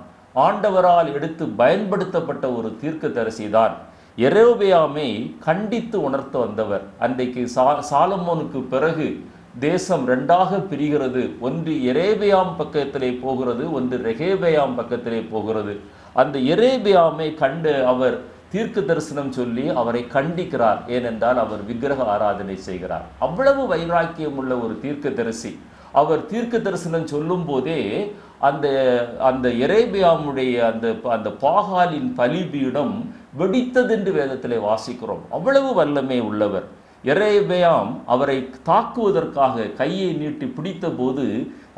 ஆண்டவரால் எடுத்து பயன்படுத்தப்பட்ட ஒரு தீர்க்கதரிசி தான். யெரொபெயாமை கண்டித்து உணர்த்த வந்தவர். அன்றைக்கு சாலமோனுக்கு பிறகு தேசம் 2ஆக பிரிகிறது. ஒன்று யெரொபெயாம் பக்கத்திலே போகிறது, ஒன்று ரெகொபெயாம் பக்கத்திலே போகிறது. அந்த யெரொபெயாமை கண்டு அவர் தீர்க்க தரிசனம் சொல்லி அவரை கண்டிக்கிறார். ஏனென்றால் அவர் விக்கிரக ஆராதனை செய்கிறார். அவ்வளவு வைராக்கியம் உள்ள ஒரு தீர்க்கதரிசி. அவர் தீர்க்க தரிசனம் சொல்லும் போதே அந்த யெரொபெயாமுடைய அந்த பாகாலின் பலிபீடம் வெடித்ததென்று வேதத்திலே வாசிக்கிறோம். அவ்வளவு வல்லமை உள்ளவர். யெரொபெயாம் அவரை தாக்குவதற்காக கையை நீட்டி பிடித்த போது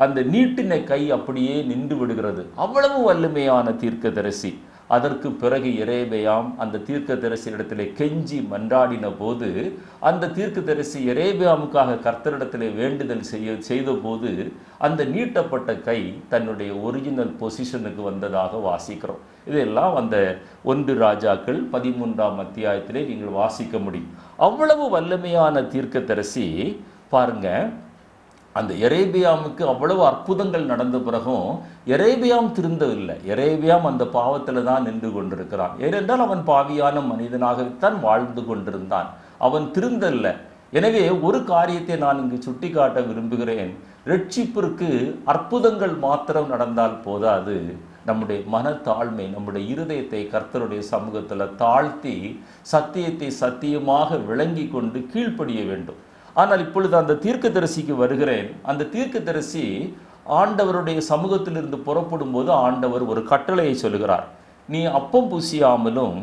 அந்த நீட்டின கை அப்படியே நின்று விடுகிறது. அவ்வளவு வல்லமையான தீர்க்கதரிசி. அதற்கு பிறகு யெரொபெயாம் அந்த தீர்க்கதரிசி இடத்திலே கெஞ்சி மன்றாடின போது அந்த தீர்க்கதரிசி யெரொபெயாமுக்காக கர்த்தரிடத்திலே வேண்டுதல் செய்த போது அந்த நீட்டப்பட்ட கை தன்னுடைய ஒரிஜினல் பொசிஷனுக்கு வந்ததாக வாசிக்கிறோம். இதெல்லாம் அந்த 1 ராஜாக்கள் 13ஆம் அத்தியாயத்திலே நீங்கள் வாசிக்க முடியும். அவ்வளவு வல்லமையான தீர்க்கதரிசி பாருங்க. அந்த யெரொபெயாமுக்கு அவ்வளவு அற்புதங்கள் நடந்த பிறகும் யெரொபெயாம் திருந்தவில்லை. யெரொபெயாம் அந்த பாவத்தில் தான் நின்று கொண்டிருக்கிறான். ஏனென்றால் அவன் பாவியான மனிதனாகத்தான் வாழ்ந்து கொண்டிருந்தான். அவன் திருந்தல்ல. எனவே ஒரு காரியத்தை நான் இங்கு சுட்டி காட்ட விரும்புகிறேன். ரட்சிப்பிற்கு அற்புதங்கள் மாத்திரம் நடந்தால் போதாது. நம்முடைய மனத்தாழ்மை, நம்முடைய இருதயத்தை கர்த்தருடைய சமூகத்தில் தாழ்த்தி சத்தியத்தை சத்தியமாக விளங்கி கொண்டு கீழ்ப்படிய வேண்டும். ஆனால் இப்பொழுது அந்த தீர்க்கதரிசிக்கு வருகிறேன். அந்த தீர்க்கதரிசி ஆண்டவருடைய சமூகத்திலிருந்து புறப்படும் போது ஆண்டவர் ஒரு கட்டளையை சொல்கிறார். நீ அப்பம் புசியாமலும்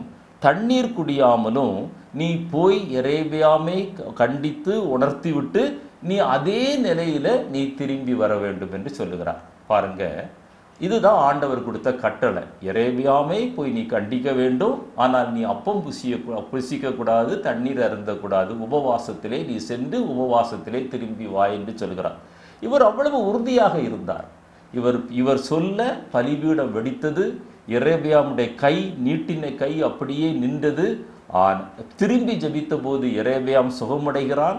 தண்ணீர் குடியாமலும் நீ போய் யெரொபெயாமை கண்டித்து உணர்த்திவிட்டு நீ அதே நிலையில நீ திரும்பி வர வேண்டும் என்று சொல்லுகிறார். பாருங்க, இதுதான் ஆண்டவர் கொடுத்த கட்டளை. யெரொபெயாமை போய் நீ கண்டிக்க வேண்டும், ஆனால் நீ அப்பம் புசிக்க கூடாது, தண்ணீர் அருந்தக்கூடாது, உபவாசத்திலே நீ சென்று உபவாசத்திலே திரும்பி வா என்று சொல்கிறார். இவர் அவ்வளவு உறுதியாக இருந்தார். இவர் சொல்ல பலிபீடம் வெடித்தது. எரேபியாமுடைய கை, நீட்டின கை அப்படியே நின்றது. திரும்பி ஜெபித்த போது எரேபியாம் சுகமடைகிறான்.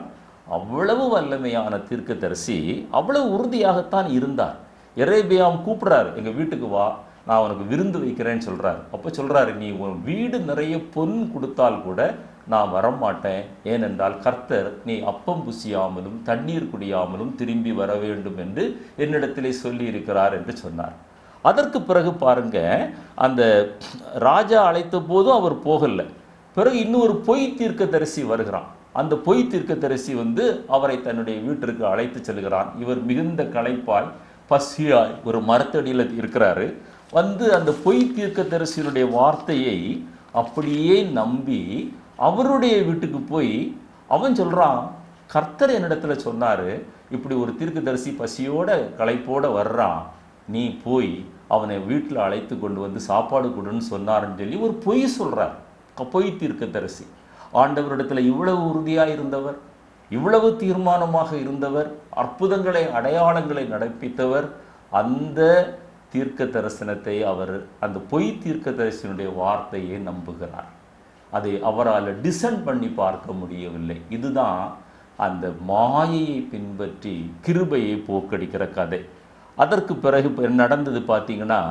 அவ்வளவு வல்லமையான தீர்க்கதரிசி அவ்வளவு உறுதியாகத்தான் இருந்தார். எரேபியாம் கூப்பிடுறாரு, எங்கள் வீட்டுக்கு வா, நான் உனக்கு விருந்து வைக்கிறேன்னு சொல்கிறார். அப்போ சொல்கிறாரு, நீ உன் வீடு நிறைய பொன் கொடுத்தால் கூட நான் வரமாட்டேன். ஏனென்றால் கர்த்தர் நீ அப்பம் புசியாமலும் தண்ணீர் குடியாமலும் திரும்பி வர வேண்டும் என்று என்னிடத்திலே சொல்லி இருக்கிறார் என்று சொன்னார். அதற்கு பிறகு பாருங்க, அந்த ராஜா அழைத்த போதும் அவர் போகலை. பிறகு இன்னொரு பொய் தீர்க்கதரிசி வருகிறான். அந்த பொய் தீர்க்கதரிசி அவரை தன்னுடைய வீட்டிற்கு அழைத்து செல்கிறான். இவர் மிகுந்த களைப்பாய் பசியாய் ஒரு மரத்தடியில் இருக்கிறாரு. அந்த பொய் தீர்க்கதரிசியினுடைய வார்த்தையை அப்படியே நம்பி அவருடைய வீட்டுக்கு போய் அவன் சொல்கிறான், கர்த்தர் என்னிடத்துல சொன்னார், இப்படி ஒரு தீர்க்கதரிசி பசியோட களைப்போட வர்றான், நீ போய் அவனை வீட்டில் அழைத்து கொண்டு சாப்பாடு கொடுன்னு சொன்னார்ன்னு சொல்லி ஒரு பொய் சொல்கிறார். பொய் தீர்க்கதரிசி ஆண்டவரிடத்தில் இவ்வளவு உறுதியாக இருந்தவர், இவ்வளவு தீர்மானமாக இருந்தவர், அற்புதங்களை அடையாளங்களை நடப்பித்தவர். அந்த தீர்க்க தரிசனத்தை அந்த பொய் தீர்க்க தரிசனுடைய வார்த்தையை நம்புகிறார். அதை அவரால் டிசன் பண்ணி பார்க்க முடியவில்லை. இதுதான் அந்த மாயையை பின்பற்றி கிருபையை போக்கடிக்கிற கதை. அதற்கு பிறகு நடந்தது பார்த்தீங்கன்னா,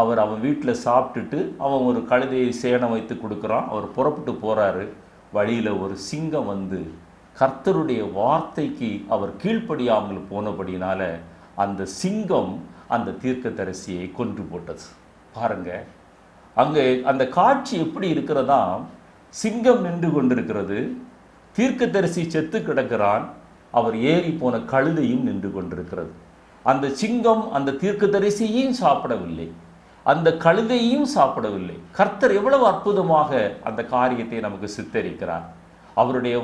அவன் வீட்டில் சாப்பிட்டுட்டு அவன் ஒரு கழுதையை சேணம் வைத்து கொடுக்குறான். அவர் புறப்பட்டு போகிறாரு. வழியில் ஒரு சிங்கம் கர்த்தருடைய வார்த்தைக்கு அவர் கீழ்ப்படியாமல் போனபடினால அந்த சிங்கம் அந்த தீர்க்கதரிசியை கொன்று போட்டது. பாருங்க, அங்கே அந்த காட்சி எப்படி இருக்கிறதா? சிங்கம் நின்று கொண்டிருக்கிறது, தீர்க்கதரிசி செத்து கிடக்கிறான், அவர் ஏறி போன கழுதையும் நின்று கொண்டிருக்கிறது. அந்த சிங்கம் அந்த தீர்க்கதரிசியையும் சாப்பிடவில்லை, அந்த கழுதையும் சாப்பிடவில்லை. கர்த்தர் எவ்வளவு அற்புதமாக அந்த காரியத்தை நமக்கு சித்தரிக்கிறார். அவருடைய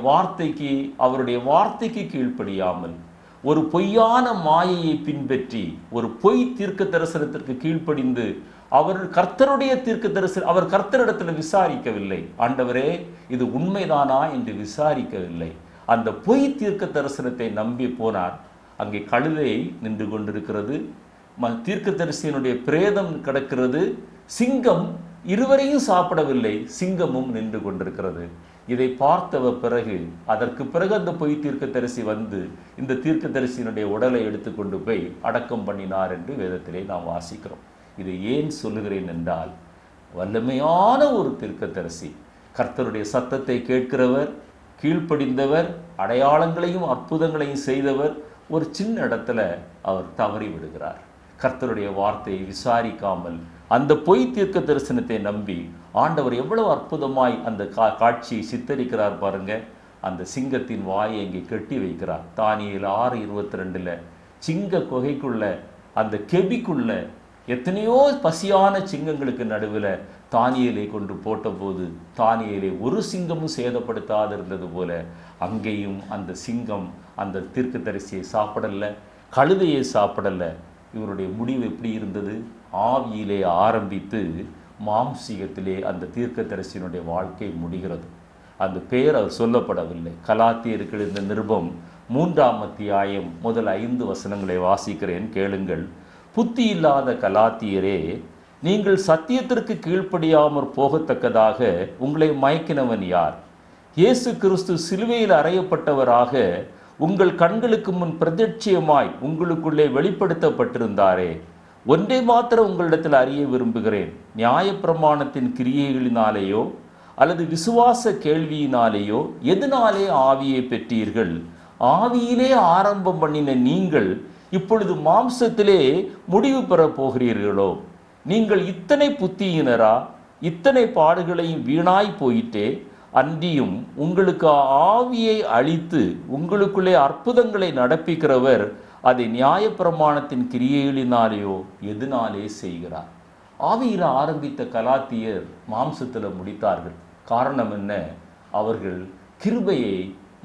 வார்த்தைக்கு கீழ்ப்படியாமல் ஒரு பொய்யான மாயையை பின்பற்றி ஒரு பொய் தீர்க்க தரிசனத்திற்கு கீழ்ப்படிந்து அவர் கர்த்தரிடத்தில் விசாரிக்கவில்லை. ஆண்டவரே, இது உண்மைதானா என்று விசாரிக்கவில்லை. அந்த பொய் தீர்க்க தரிசனத்தை நம்பி போனார். அங்கே கழுதை நின்று கொண்டிருக்கிறது, தீர்க்கதரிசியினுடைய பிரேதம் கிடக்கிறது, சிங்கம் இருவரையும் சாப்பிடவில்லை, சிங்கமும் நின்று கொண்டிருக்கிறது. இதை பார்த்தவ பிறகு அதற்கு பிறகு அந்த பொய் தீர்க்கதரிசி இந்த தீர்க்கதரிசியினுடைய உடலை எடுத்துக்கொண்டு போய் அடக்கம் பண்ணினார் என்று வேதத்திலே நாம் வாசிக்கிறோம். இதை ஏன் சொல்லுகிறேன் என்றால், வல்லமையான ஒரு தீர்க்கதரிசி, கர்த்தருடைய சத்தத்தை கேட்கிறவர், கீழ்ப்படிந்தவர், அடையாளங்களையும் அற்புதங்களையும் செய்தவர், ஒரு சின்ன இடத்துல அவர் தவறி விடுகிறார். கர்த்தருடைய வார்த்தையை விசாரிக்காமல் அந்த பொய் தீர்க்க தரிசனத்தை நம்பி ஆண்டவர் எவ்வளவு அற்புதமாய் அந்த காட்சியை சித்தரிக்கிறார் பாருங்க. அந்த சிங்கத்தின் வாயை இங்கே கெட்டி வைக்கிறார். தானியேல் 6:22 சிங்க குகைக்குள்ள, அந்த கெபிக்குள்ள எத்தனையோ பசியான சிங்கங்களுக்கு நடுவில் தானியேலை கொண்டு போட்டபோது தானியேலை ஒரு சிங்கமும் சேதப்படுத்தாது இருந்தது போல அங்கேயும் அந்த சிங்கம் அந்த தீர்க்கதரிசியை சாப்பிடலை, கழுதையை சாப்பிடலை. இவருடைய முடிவு எப்படி இருந்தது? ஆவியிலே ஆரம்பித்து மாம்சீகத்திலே அந்த தீர்க்கதரிசியினுடைய வாழ்க்கை முடிகிறது. அந்த பெயர் அவர் சொல்லப்படவில்லை. கலாத்தியருக்கு இந்த நிருபம் 3ஆம் அத்தியாயம் முதல் 5 வசனங்களை வாசிக்கிறேன், கேளுங்கள். புத்தி இல்லாத கலாத்தியரே, நீங்கள் சத்தியத்திற்கு கீழ்ப்படியாமற் போகத்தக்கதாக உங்களை மயக்கினவன் யார்? இயேசு கிறிஸ்து சிலுவையில் அறையப்பட்டவராக உங்கள் கண்களுக்கு முன் பிரத்யட்சியமாய் உங்களுக்குள்ளே வெளிப்படுத்தப்பட்டிருந்தாரே. ஒன்றை மாத்திரம் உங்களிடத்தில் அறிய விரும்புகிறேன். நியாயப்பிரமாணத்தின் கிரியைகளினாலேயோ அல்லது விசுவாச கேள்வியினாலேயோ எதனாலே ஆவியை பெற்றீர்கள்? ஆவியிலே ஆரம்பம் பண்ணின நீங்கள் இப்பொழுது மாம்சத்திலே முடிவு பெறப் போகிறீர்களோ? நீங்கள் இத்தனை புத்தியினரா? இத்தனை பாடுகளையும் வீணாய் போயிட்டே, அன்றியும் உங்களுக்கு ஆவியை அளித்து உங்களுக்குள்ளே அற்புதங்களை நடப்பிக்கிறவர் அதை நியாயப்பிரமாணத்தின் கிரியைகளினாலேயோ எதனாலே செய்கிறார்? ஆவியில் ஆரம்பித்த கலாத்தியர் மாம்சத்தில் முடித்தார்கள். காரணம் என்ன? அவர்கள் கிருபையை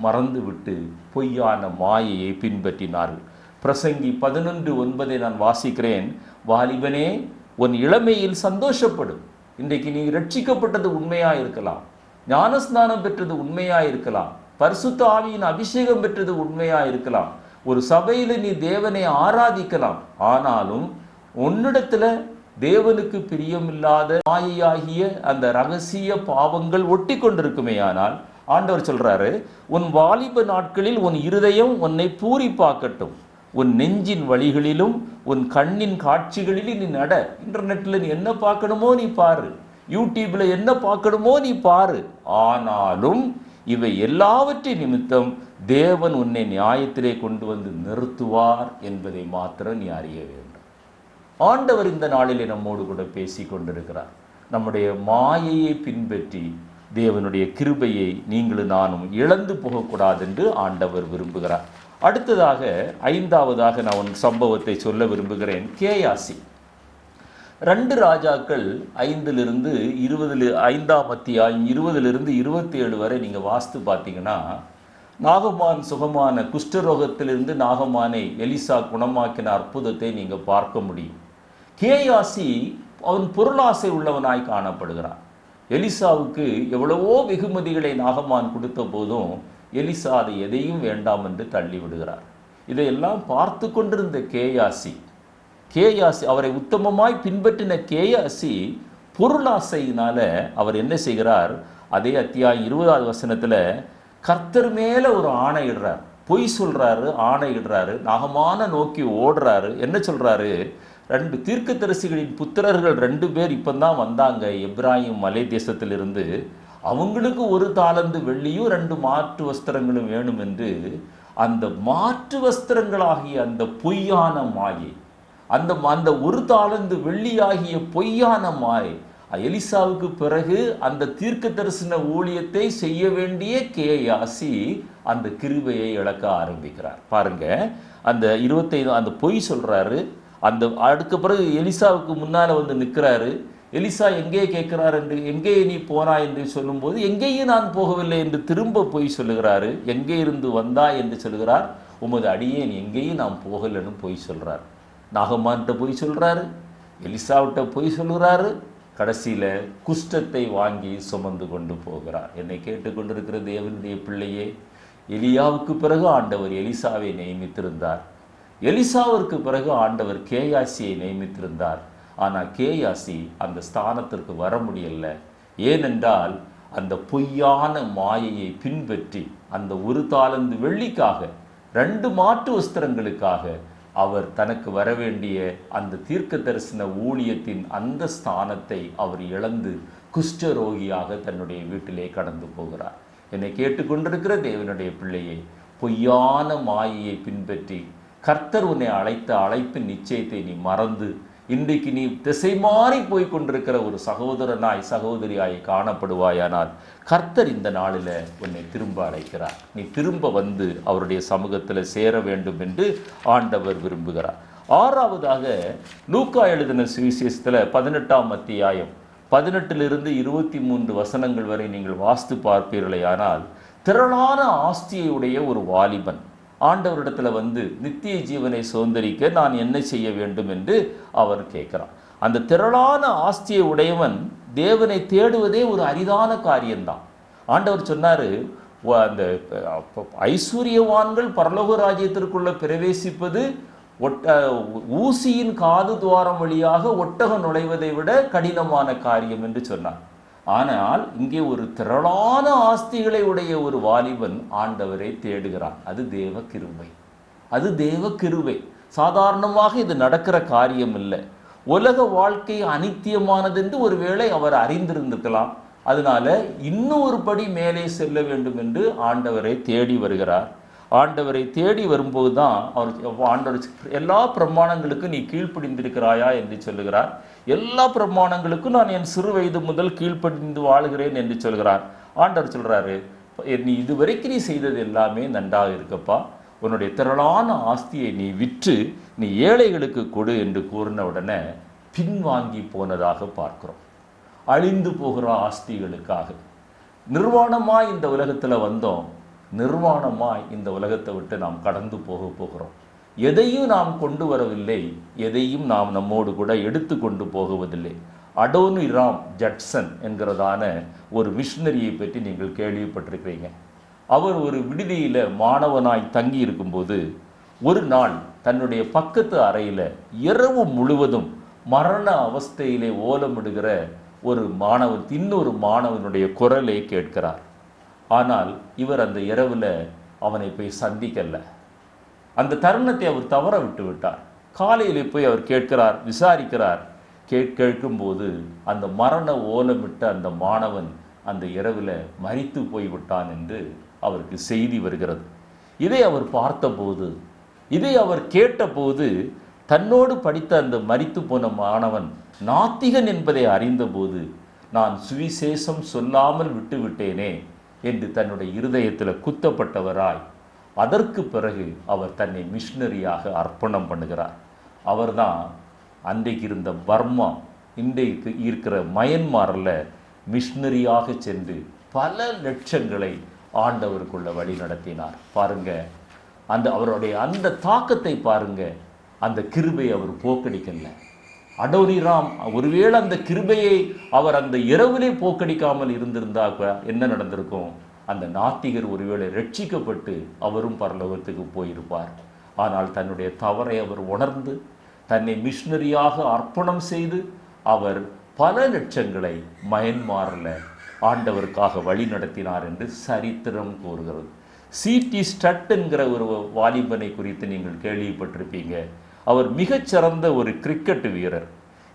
மறந்துவிட்டு பொய்யான மாயையை பின்பற்றினார்கள். பிரசங்கி 11:9 நான் வாசிக்கிறேன். வாலிபனே, உன் இளமையில் சந்தோஷப்படும். இன்றைக்கு நீ ரட்சிக்கப்பட்டது உண்மையாக இருக்கலாம், ஞானஸ்நானம் பெற்றது உண்மையாக இருக்கலாம், பரிசுத்த ஆவியின் அபிஷேகம் பெற்றது உண்மையாக இருக்கலாம். ஒரு சபையில் நீ தேவனை ஆராதிக்கலாம், ஆனாலும் உன்னிடத்துல தேவனுக்கு பிரியமில்லாத மாயையாகிய அந்த ரகசிய பாவங்கள் ஒட்டி கொண்டிருக்குமே. ஆனால் ஆண்டவர் சொல்றாரு, உன் வாலிப நாட்களில் உன் இருதயம் உன்னை பூரிப்பாக்கட்டும், உன் நெஞ்சின் வழிகளிலும் உன் கண்ணின் காட்சிகளிலும் நீ நட. இன்டர்நெட்டில் நீ என்ன பார்க்கணுமோ நீ பாரு, யூடியூப்ல என்ன பார்க்கணுமோ நீ பாரு, ஆனாலும் இவை எல்லாவற்றின் நிமித்தம் தேவன் உன்னை நியாயத்திலே கொண்டு வந்து நிறுத்துவார் என்பதை மாத்திரம் நீ அறிய வேண்டும். ஆண்டவர் இந்த நாளிலே நம்மோடு கூட பேசி கொண்டிருக்கிறார். நம்முடைய மாயையை பின்பற்றி தேவனுடைய கிருபையை நீங்களும் நானும் இழந்து போகக்கூடாது என்று ஆண்டவர் விரும்புகிறார். அடுத்ததாக 5ஆவதாக நான் ஒரு சம்பவத்தை சொல்ல விரும்புகிறேன். கேயாசி. 2 ராஜாக்கள் 5 5ஆம் அத்தியாயம் 20 27 வரை நீங்கள் வாஸ்து பார்த்தீங்கன்னா, நாகமான் சுகமான குஷ்டரோகத்திலிருந்து நாகமானை எலிசா குணமாக்கின அற்புதத்தை நீங்கள் பார்க்க முடியும். கேயாசி அவன் பொருளாசை உள்ளவனாய் காணப்படுகிறான். எலிசாவுக்கு எவ்வளவோ வெகுமதிகளை நாகமான் கொடுத்த போதும் எலிசா அதை எதையும் வேண்டாம் என்று தள்ளி விடுகிறார். இதையெல்லாம் பார்த்து கொண்டிருந்த கேயாசி அவரை உத்தமமாய் பின்பற்றின கேயாசி பொருளாசையினால அவர் என்ன செய்கிறார்? அதே அத்தியாயம் 20வது வசனத்தில் கர்த்தர் மேலே ஒரு ஆணையிடுறார், பொய் சொல்றாரு, ஆணையிடுறாரு, நாகமான நோக்கி ஓடுறாரு. என்ன சொல்றாரு? 2 தீர்க்கதரிசிகளின் புத்திரர்கள் 2 பேர் இப்போதான் வந்தாங்க எப்ராயிம் மலை தேசத்திலிருந்து, அவங்களுக்கு 1 தாலந்து வெள்ளியும் 2 மாற்று வஸ்திரங்களும் வேணும் என்று அந்த மாற்று வஸ்திரங்களாகிய அந்த பொய்யான மாயை, அந்த 1 தாலந்து வெள்ளியாகிய பொய்யான மாயை எலிசாவுக்கு பிறகு அந்த தீர்க்க தரிசன ஊழியத்தை செய்ய வேண்டிய கேயாசி அந்த கிருபையை இழக்க ஆரம்பிக்கிறார். பாருங்க, அந்த 25 அந்த பொய் சொல்றாரு. அந்த அதுக்கு பிறகு எலிசாவுக்கு முன்னால வந்து நிற்கிறாரு. எலிசா எங்கே கேட்கிறார் என்று, எங்கே நீ போனாய் என்று சொல்லும்போது, எங்கேயும் நான் போகவில்லை என்று திரும்ப பொய் சொல்லுகிறாரு. எங்கே இருந்து வந்தாய் என்று சொல்கிறார். உமது அடியேன் எங்கேயும் நான் போகலன்னு பொய் சொல்றார். நாகமான்கிட்ட பொய் சொல்றாரு, எலிசாவிட்ட பொய் சொல்கிறாரு, கடைசியில் குஷ்டத்தை வாங்கி சுமந்து கொண்டு போகிறார். என்னை கேட்டுக்கொண்டிருக்கிற தேவனுடைய பிள்ளையே, எலியாவுக்கு பிறகு ஆண்டவர் எலிசாவை நியமித்திருந்தார். எலிசாவிற்கு பிறகு ஆண்டவர் கேயாசியை நியமித்திருந்தார். ஆனால் கேயாசி அந்த ஸ்தானத்திற்கு வர முடியல. ஏனென்றால் அந்த பொய்யான மாயையை பின்பற்றி அந்த 1 தாலந்து வெள்ளிக்காக 2 மாற்று வஸ்திரங்களுக்காக அவர் தனக்கு வரவேண்டிய அந்த தீர்க்க தரிசன ஊழியத்தின் அந்த ஸ்தானத்தை அவர் இழந்து குஷ்டரோகியாக தன்னுடைய வீட்டிலே கடந்து போகிறார். என்னை கேட்டுக்கொண்டிருக்கிற தேவனுடைய பிள்ளையை, பொய்யான மாயையை பின்பற்றி கர்த்தர் உன்னை அழைத்த அழைப்பின் நிச்சயத்தை நீ மறந்து இன்றைக்கு நீ திசை மாறி போய் கொண்டிருக்கிற ஒரு சகோதரனாய் சகோதரியாய் காணப்படுவாயானால் கர்த்தர் இந்த நாளில் உன்னை திரும்ப அழைக்கிறார். நீ திரும்ப வந்து அவருடைய சமூகத்தில் சேர வேண்டும் என்று ஆண்டவர் விரும்புகிறார். 6ஆவதாக லூக்கா எழுதின சுவிசேஷத்தில் 18ஆம் அத்தியாயம் 18 23 வசனங்கள் வரை நீங்கள் வாஸ்து பார்ப்பீர்களே, ஆனால் திரளான ஆஸ்தியை உடைய ஒரு வாலிபன் ஆண்டவரிடத்தில் வந்து நித்திய ஜீவனை சுதந்திரிக்க நான் என்ன செய்ய வேண்டும் என்று அவர் கேட்கிறார். அந்த திரளான ஆஸ்தியை உடையவன் தேவனை தேடுவதே ஒரு அரிதான காரியம்தான். ஆண்டவர் சொன்னார், அந்த ஐஸ்வர்யவான்கள் பரலோக ராஜ்யத்திற்குள்ள பிரவேசிப்பது ஊசியின் காது துவாரம் வழியாக ஒட்டகம் நுழைவதை விட கடினமான காரியம் என்று சொன்னார். ஆனால் இங்கே ஒரு திரளான ஆஸ்திகளை உடைய ஒரு வாலிபன் ஆண்டவரை தேடுகிறான். அது தேவ கிருபை, அது தேவ கிருபை. சாதாரணமாக இது நடக்கிற காரியம் இல்லை. உலக வாழ்க்கை அனித்தியமானது என்று ஒருவேளை அவர் அறிந்திருந்திருக்கலாம். அதனால இன்னும் ஒரு படி மேலே செல்ல வேண்டும் என்று ஆண்டவரை தேடி வருகிறார். ஆண்டவரை தேடி வரும்போது தான் ஆண்டவர் எல்லா பிரமாணங்களுக்கும் நீ கீழ்ப்படிந்திருக்கிறாயா என்று சொல்லுகிறார். எல்லா பிரமாணங்களுக்கும் நான் என் சிறு வயது முதல் கீழ்ப்படிந்து வாழ்கிறேன் என்று சொல்கிறார். ஆண்டவர் சொல்றாரு, நீ இதுவரைக்கும் நீ செய்தது எல்லாமே நன்றாக இருக்கப்பா, உன்னுடைய திரளான ஆஸ்தியை நீ விற்று நீ ஏழைகளுக்கு கொடு என்று கூறின உடனே பின்வாங்கி போனதாக பார்க்கிறோம். அழிந்து போகிற ஆஸ்திகளுக்காக நிர்வாணமாய் இந்த உலகத்தில் வந்தோம், நிர்வாணமாய் இந்த உலகத்தை விட்டு நாம் கடந்து போகிறோம். எதையும் நாம் கொண்டு வரவில்லை, எதையும் நாம் நம்மோடு கூட எடுத்து கொண்டு போகுவதில்லை. அடோனிராம் ஜட்சன் என்கிறதான ஒரு மிஷினரியை பற்றி நீங்கள் கேள்விப்பட்டிருக்கிறீங்க. அவர் ஒரு விடுதியில் மாணவனாய் தங்கி இருக்கும்போது ஒரு நாள் தன்னுடைய பக்கத்து அறையில் இரவு முழுவதும் மரண அவஸ்தையிலே ஓலமிடுகிற ஒரு மாணவன் இன்னொரு மாணவனுடைய குரலை கேட்கிறார். ஆனால் இவர் அந்த இரவில் அவனை போய் சந்திக்கல. அந்த தருணத்தை அவர் தவற விட்டு விட்டார். காலையில் போய் அவர் கேட்கிறார், விசாரிக்கிறார். கேட்கும்போது அந்த மரண ஓலமிட்ட அந்த மாணவன் அந்த இரவில் மரித்து போய்விட்டான் என்று அவருக்கு செய்தி வருகிறது. இதை அவர் பார்த்தபோது, இதை அவர் கேட்டபோது, தன்னோடு படித்த அந்த மரித்து போன மாணவன் நாத்திகன் என்பதை அறிந்தபோது, நான் சுவிசேஷம் சொல்லாமல் விட்டுவிட்டேனே என்று தன்னுடைய இருதயத்தில் குத்தப்பட்டவராய் அதற்கு பிறகு அவர் தன்னை மிஷினரியாக அர்ப்பணம் பண்ணுகிறார். அவர்தான் அன்றைக்கு இருந்த பர்மா, இன்றைக்கு இருக்கிற மயன்மாரில் மிஷினரியாக சென்று பல லட்சங்களை ஆண்டவருக்குள்ள வழி நடத்தினார். பாருங்க, அவருடைய அந்த தாக்கத்தை பாருங்க. அந்த கிருபை அவர் போக்கடிக்கல. அடோனிராம் ஒருவேளை அந்த கிருபையை அவர் அந்த இரவிலே போக்கடிக்காமல் இருந்திருந்தா என்ன நடந்திருக்கும்? அந்த நாத்திகர் ஒருவேளை ரட்சிக்கப்பட்டு அவரும் பரலோகத்துக்கு போயிருப்பார். ஆனால் தன்னுடைய தவறை அவர் உணர்ந்து தன்னை மிஷினரியாக அர்ப்பணம் செய்து அவர் பல லட்சங்களை மயன்மாரில் ஆண்டவருக்காக வழி நடத்தினார் என்று சரித்திரம் கூறுகிறது. C.T. ஸ்டட் என்கிற ஒரு வாலிபனை குறித்து நீங்கள் கேள்விப்பட்டிருப்பீங்க. அவர் மிகச்சிறந்த ஒரு கிரிக்கெட் வீரர்.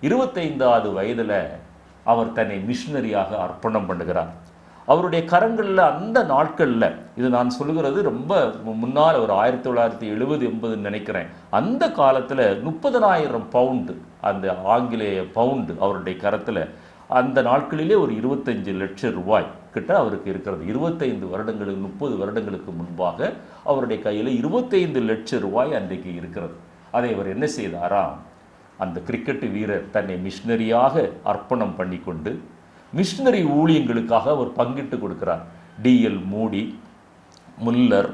25வது வயதில் அவர் தன்னை மிஷினரியாக அர்ப்பணம் பண்ணுகிறார். அவருடைய கரங்களில் அந்த நாட்களில், இது நான் சொல்லுகிறது ரொம்ப முன்னால், ஒரு 1970-80 நினைக்கிறேன், அந்த காலத்தில் 30,000 பவுண்டு, அந்த ஆங்கிலேய பவுண்டு அவருடைய கரத்தில் அந்த நாட்களிலே ஒரு 25 லட்சம் ரூபாய் கிட்ட அவருக்கு இருக்கிறது. 25 வருடங்களுக்கு 30 வருடங்களுக்கு முன்பாக அவருடைய கையில் 25 லட்சம் ரூபாய் அன்றைக்கு இருக்கிறது. அதை அவர் என்ன செய்தாராம்? அந்த கிரிக்கெட் வீரர் தன்னை மிஷினரியாக அர்ப்பணம் பண்ணி கொண்டு மிஷினரி ஊழியங்களுக்காக அவர் பங்கிட்டு கொடுக்கிறார். D.L. மூடி, முல்லர்,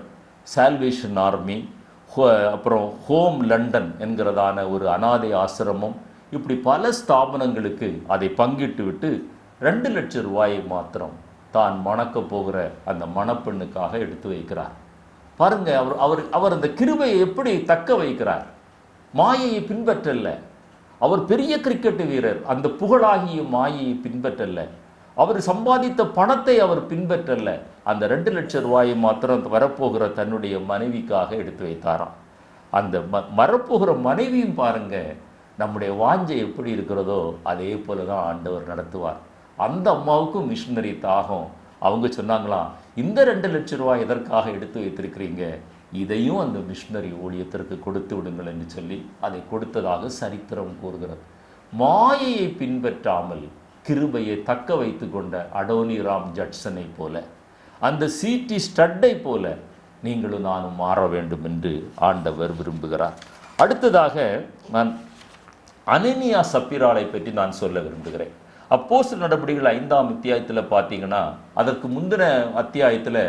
சால்வேஷன் ஆர்மி, அப்புறம் ஹோம் லண்டன் என்கிறதான ஒரு அனாதை ஆசிரமம், இப்படி பல ஸ்தாபனங்களுக்கு அதை பங்கிட்டு விட்டு 2 லட்சம் ரூபாயை மாத்திரம் தான் மணக்க போகிற அந்த மணப்பெண்ணுக்காக எடுத்து வைக்கிறார். பாருங்க, அவர் அந்த கிருபையை எப்படி தக்க வைக்கிறார். மாயையை பின்பற்றல்ல. அவர் பெரிய கிரிக்கெட் வீரர், அந்த புகழாகிய மாயையை பின்பற்றல்ல. அவர் சம்பாதித்த பணத்தை அவர் பின்பற்றல்ல. அந்த 2 லட்சம் ரூபாயை மாத்திரம் வரப்போகிற தன்னுடைய மனைவிக்காக எடுத்து வைத்தாராம். அந்த வரப்போகிற மனைவியும் பாருங்க, நம்முடைய வாஞ்சை எப்படி இருக்கிறதோ அதே போல தான் ஆண்டவர் நடத்துவார். அந்த அம்மாவுக்கும் மிஷினரி தாகம். அவங்க சொன்னாங்களாம், இந்த 2 லட்சம் ரூபாய் எதற்காக எடுத்து வைத்திருக்கிறீங்க, இதையும் அந்த மிஷினரி ஊழியத்திற்கு கொடுத்து விடுங்கள் என்று சொல்லி அதை கொடுத்ததாக சரித்திரம் கூறுகிறது. மாயையை பின்பற்றாமல் கிருபையை தக்க வைத்து கொண்ட அடோனிராம் ஜட்சனை போல, அந்த C.T. ஸ்டட்டை போல நீங்களும் நானும் மாற வேண்டும் என்று ஆண்டவர் விரும்புகிறார். அடுத்ததாக நான் அனனியா சப்பீராளை பற்றி நான் சொல்ல விரும்புகிறேன். அப்போஸ்தலர் நடபடிகள் 5ஆம் அத்தியாயத்தில் பார்த்தீங்கன்னா, அதற்கு முந்தின அத்தியாயத்தில்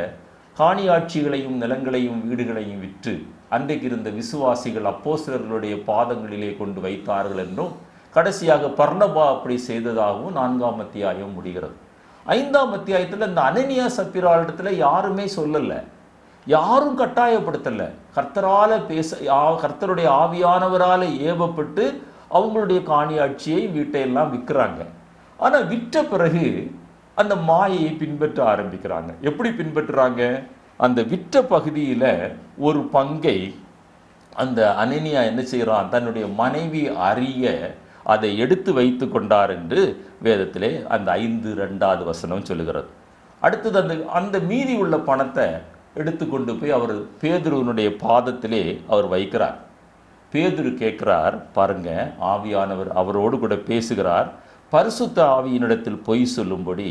காணியாட்சிகளையும் நிலங்களையும் வீடுகளையும் விற்று அன்றைக்கு இருந்த விசுவாசிகள் அப்போஸ்தலர்களுடைய பாதங்களிலே கொண்டு வைத்தார்கள் என்றும், கடைசியாக பர்னபா அப்படி செய்ததாகவும் 4ஆம் அத்தியாயம் முடிகிறது. 5ஆம் அத்தியாயத்தில் இந்த அனனியா சப்பீராளிடத்தில் யாருமே சொல்லலை, யாரும் கட்டாயப்படுத்தலை. கர்த்தருடைய ஆவியானவரால் ஏவப்பட்டு அவங்களுடைய காணியாட்சியை வீட்டையெல்லாம் விற்கிறாங்க. ஆனால் விற்ற பிறகு அந்த மாயையை பின்பற்ற ஆரம்பிக்கிறாங்க. எப்படி பின்பற்றுறாங்க? அந்த விற்ற பகுதியில் ஒரு பங்கை அந்த அனனியா என்ன செய்கிறான், தன்னுடைய மனைவி அறிய அதை எடுத்து வைத்து கொண்டார் என்று வேதத்திலே அந்த 5:2 வசனம் சொல்லுகிறது. அடுத்தது அந்த மீதி உள்ள பணத்தை எடுத்துக்கொண்டு போய் அவர் பேதுருவனுடைய பாதத்திலே அவர் வைக்கிறார். பேதுரு கேட்கிறார், பாருங்க, ஆவியானவர் அவரோடு கூட பேசுகிறார். பரிசுத்த ஆவியினிடத்தில் பொய் சொல்லும்படி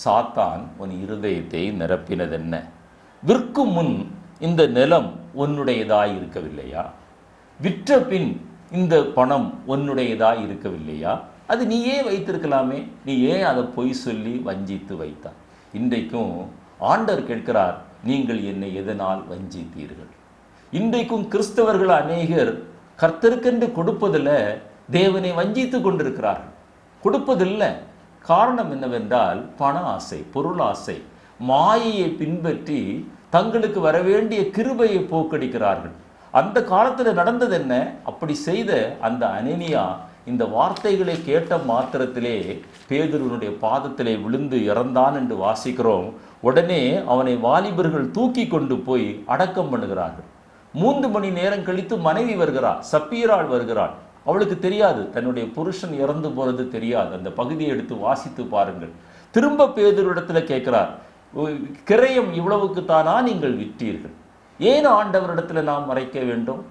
சாத்தான் உன் இருதயத்தை நிரப்பினதென்ன? விற்கும் முன் இந்த நிலம் உன்னுடையதாய் இருக்கவில்லையா? விற்ற பின் இந்த பணம் உன்னுடையதாய் இருக்கவில்லையா? அது நீயே வைத்திருக்கலாமே, நீ ஏன் அதை பொய் சொல்லி வஞ்சித்து வைத்தாய்? இன்றைக்கும் ஆண்டவர் கேட்கிறார், நீங்கள் என்னை எதனால் வஞ்சித்தீர்கள்? இன்றைக்கும் கிறிஸ்தவர்கள் அநேகர் கர்த்தருக்கென்று கொடுப்பதில் தேவனை வஞ்சித்து கொண்டிருக்கிறார்கள். கொடுப்பதில்லை. காரணம் என்னவென்றால் பண ஆசை, பொருளாசை, மாயையை பின்பற்றி தங்களுக்கு வரவேண்டிய கிருபையை போக்கடிக்கிறார்கள். அந்த காலத்தில் நடந்தது என்ன? அப்படி செய்த அந்த அனனியா இந்த வார்த்தைகளை கேட்ட மாத்திரத்திலே பேதுருவனுடைய பாதத்திலே விழுந்து இறந்தான் என்று வாசிக்கிறோம். உடனே அவனை வாலிபர்கள் தூக்கி கொண்டு போய் அடக்கம் பண்ணுகிறார்கள். 3 மணி நேரம் கழித்து மனைவி வருகிறாள், சப்பீராள் வருகிறாள். அவளுக்கு தெரியாது, தன்னுடைய புருஷன் இறந்து போறது தெரியாது. அந்த பகுதியை எடுத்து வாசித்து பாருங்கள். திரும்ப பேதுருவிடத்துல கேட்கிறார், கிரயம் இவ்வளவுக்கு தானா நீங்கள் விற்றீர்கள்? ஏன் ஆண்டவரிடத்துல நாம் மறைக்க வேண்டும்?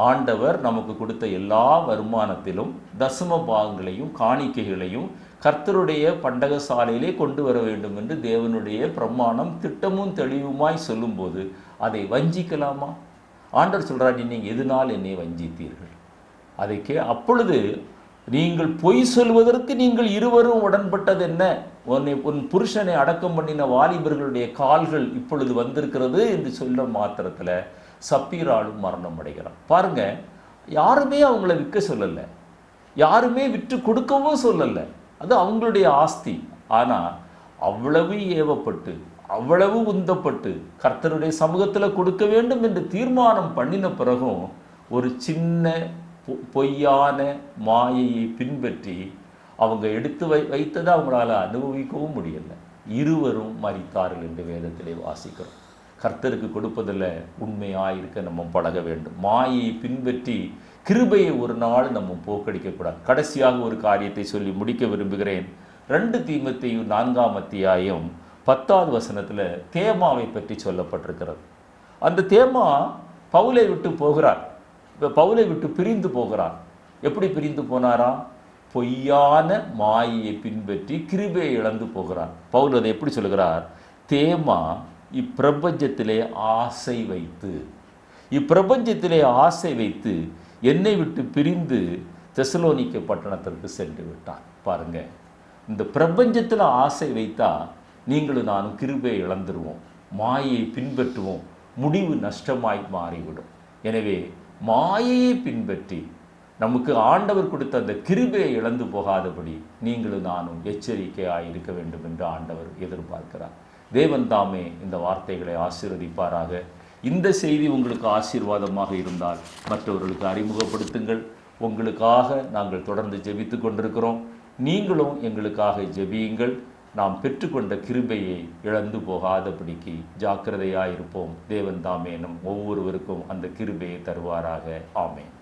ஆண்டவர் நமக்கு கொடுத்த எல்லா வருமானத்திலும் தசம பாகங்களையும் காணிக்கைகளையும் கர்த்தருடைய பண்டகசாலையிலே கொண்டு வர வேண்டும் என்று தேவனுடைய பிரமாணம் திட்டமும் தெளிவுமாய் சொல்லும்போது அதை வஞ்சிக்கலாமா? ஆண்டவர் சொல்றார், நீங்கள் எதனால் என்னை வஞ்சித்தீர்கள்? அப்பொழுது நீங்கள் பொய் சொல்வதற்கு நீங்கள் இருவரும் உடன்பட்டது என்ன? உன் புருஷனை அடக்கம் பண்ணின வாலிபர்களுடைய கால்கள் இப்பொழுது வந்திருக்கிறது என்று சொல்ல மாத்திரத்தில் சப்பீராலும் மரணம் அடைகிறார். பாருங்க, யாருமே அவங்கள விற்க சொல்லலை, யாருமே விற்று கொடுக்கவும் சொல்லலை. அது அவங்களுடைய ஆஸ்தி. ஆனால் அவ்வளவு ஏவப்பட்டு அவ்வளவு உந்தப்பட்டு கர்த்தருடைய சமூகத்தில் கொடுக்க வேண்டும் என்று தீர்மானம் பண்ணின பிறகும் ஒரு சின்ன பொய்யான மாயையை பின்பற்றி அவங்க எடுத்து வைத்ததை அவங்களால அனுபவிக்கவும் முடியலை. இருவரும் மரித்தார்கள் என்று வேதத்திலே வாசிக்கிறோம். கர்த்தருக்கு கொடுப்பதில் உண்மையாயிருக்க நம்ம பழக வேண்டும். மாயையை பின்பற்றி கிருபையை ஒரு நாள் நம்ம போக்கடிக்கக்கூடாது. கடைசியாக ஒரு காரியத்தை சொல்லி முடிக்க விரும்புகிறேன். 2 தீமோத்தேயு 4ஆம் அத்தியாயம் 10வது வசனத்தில் தேமாவை பற்றி சொல்லப்பட்டிருக்கிறது. அந்த தேமா பவுலை விட்டு போகிறார். இப்போ பவுலை விட்டு பிரிந்து போகிறார். எப்படி பிரிந்து போனாரா? பொய்யான மாயையை பின்பற்றி கிருபையை இழந்து போகிறார். பவுல் அதை எப்படி சொல்கிறார்? தேமா இப்பிரபஞ்சத்திலே ஆசை வைத்து என்னை விட்டு பிரிந்து தெசலோனிக்க பட்டணத்திற்கு சென்று விட்டான். பாருங்க, இந்த பிரபஞ்சத்தில் ஆசை வைத்தா நீங்களும் நானும் கிருபையை இழந்துருவோம், மாயையை பின்பற்றுவோம், முடிவு நஷ்டமாய் மாறிவிடும். எனவே மாயையை பின்பற்றி நமக்கு ஆண்டவர் கொடுத்த அந்த கிருபையை இழந்து போகாதபடி நீங்களும் நானும் எச்சரிக்கையாக இருக்க வேண்டும் என்று ஆண்டவர் எதிர்பார்க்கிறார். தேவன் தாமே இந்த வார்த்தைகளை ஆசீர்வதிப்பாராக. இந்த செய்தி உங்களுக்கு ஆசீர்வாதமாக இருந்தால் மற்றவர்களுக்கு அறிமுகப்படுத்துங்கள். உங்களுக்காக நாங்கள் தொடர்ந்து ஜெபித்து கொண்டிருக்கிறோம். நீங்களும் எங்களுக்காக ஜெபியுங்கள். நாம் பெற்றுக்கொண்ட கிருபையை இழந்து போகாதபடிக்கு ஜாக்கிரதையாக இருப்போம். தேவன் தாமே நம் ஒவ்வொருவருக்கும் அந்த கிருபையை தருவாராக. ஆமென்.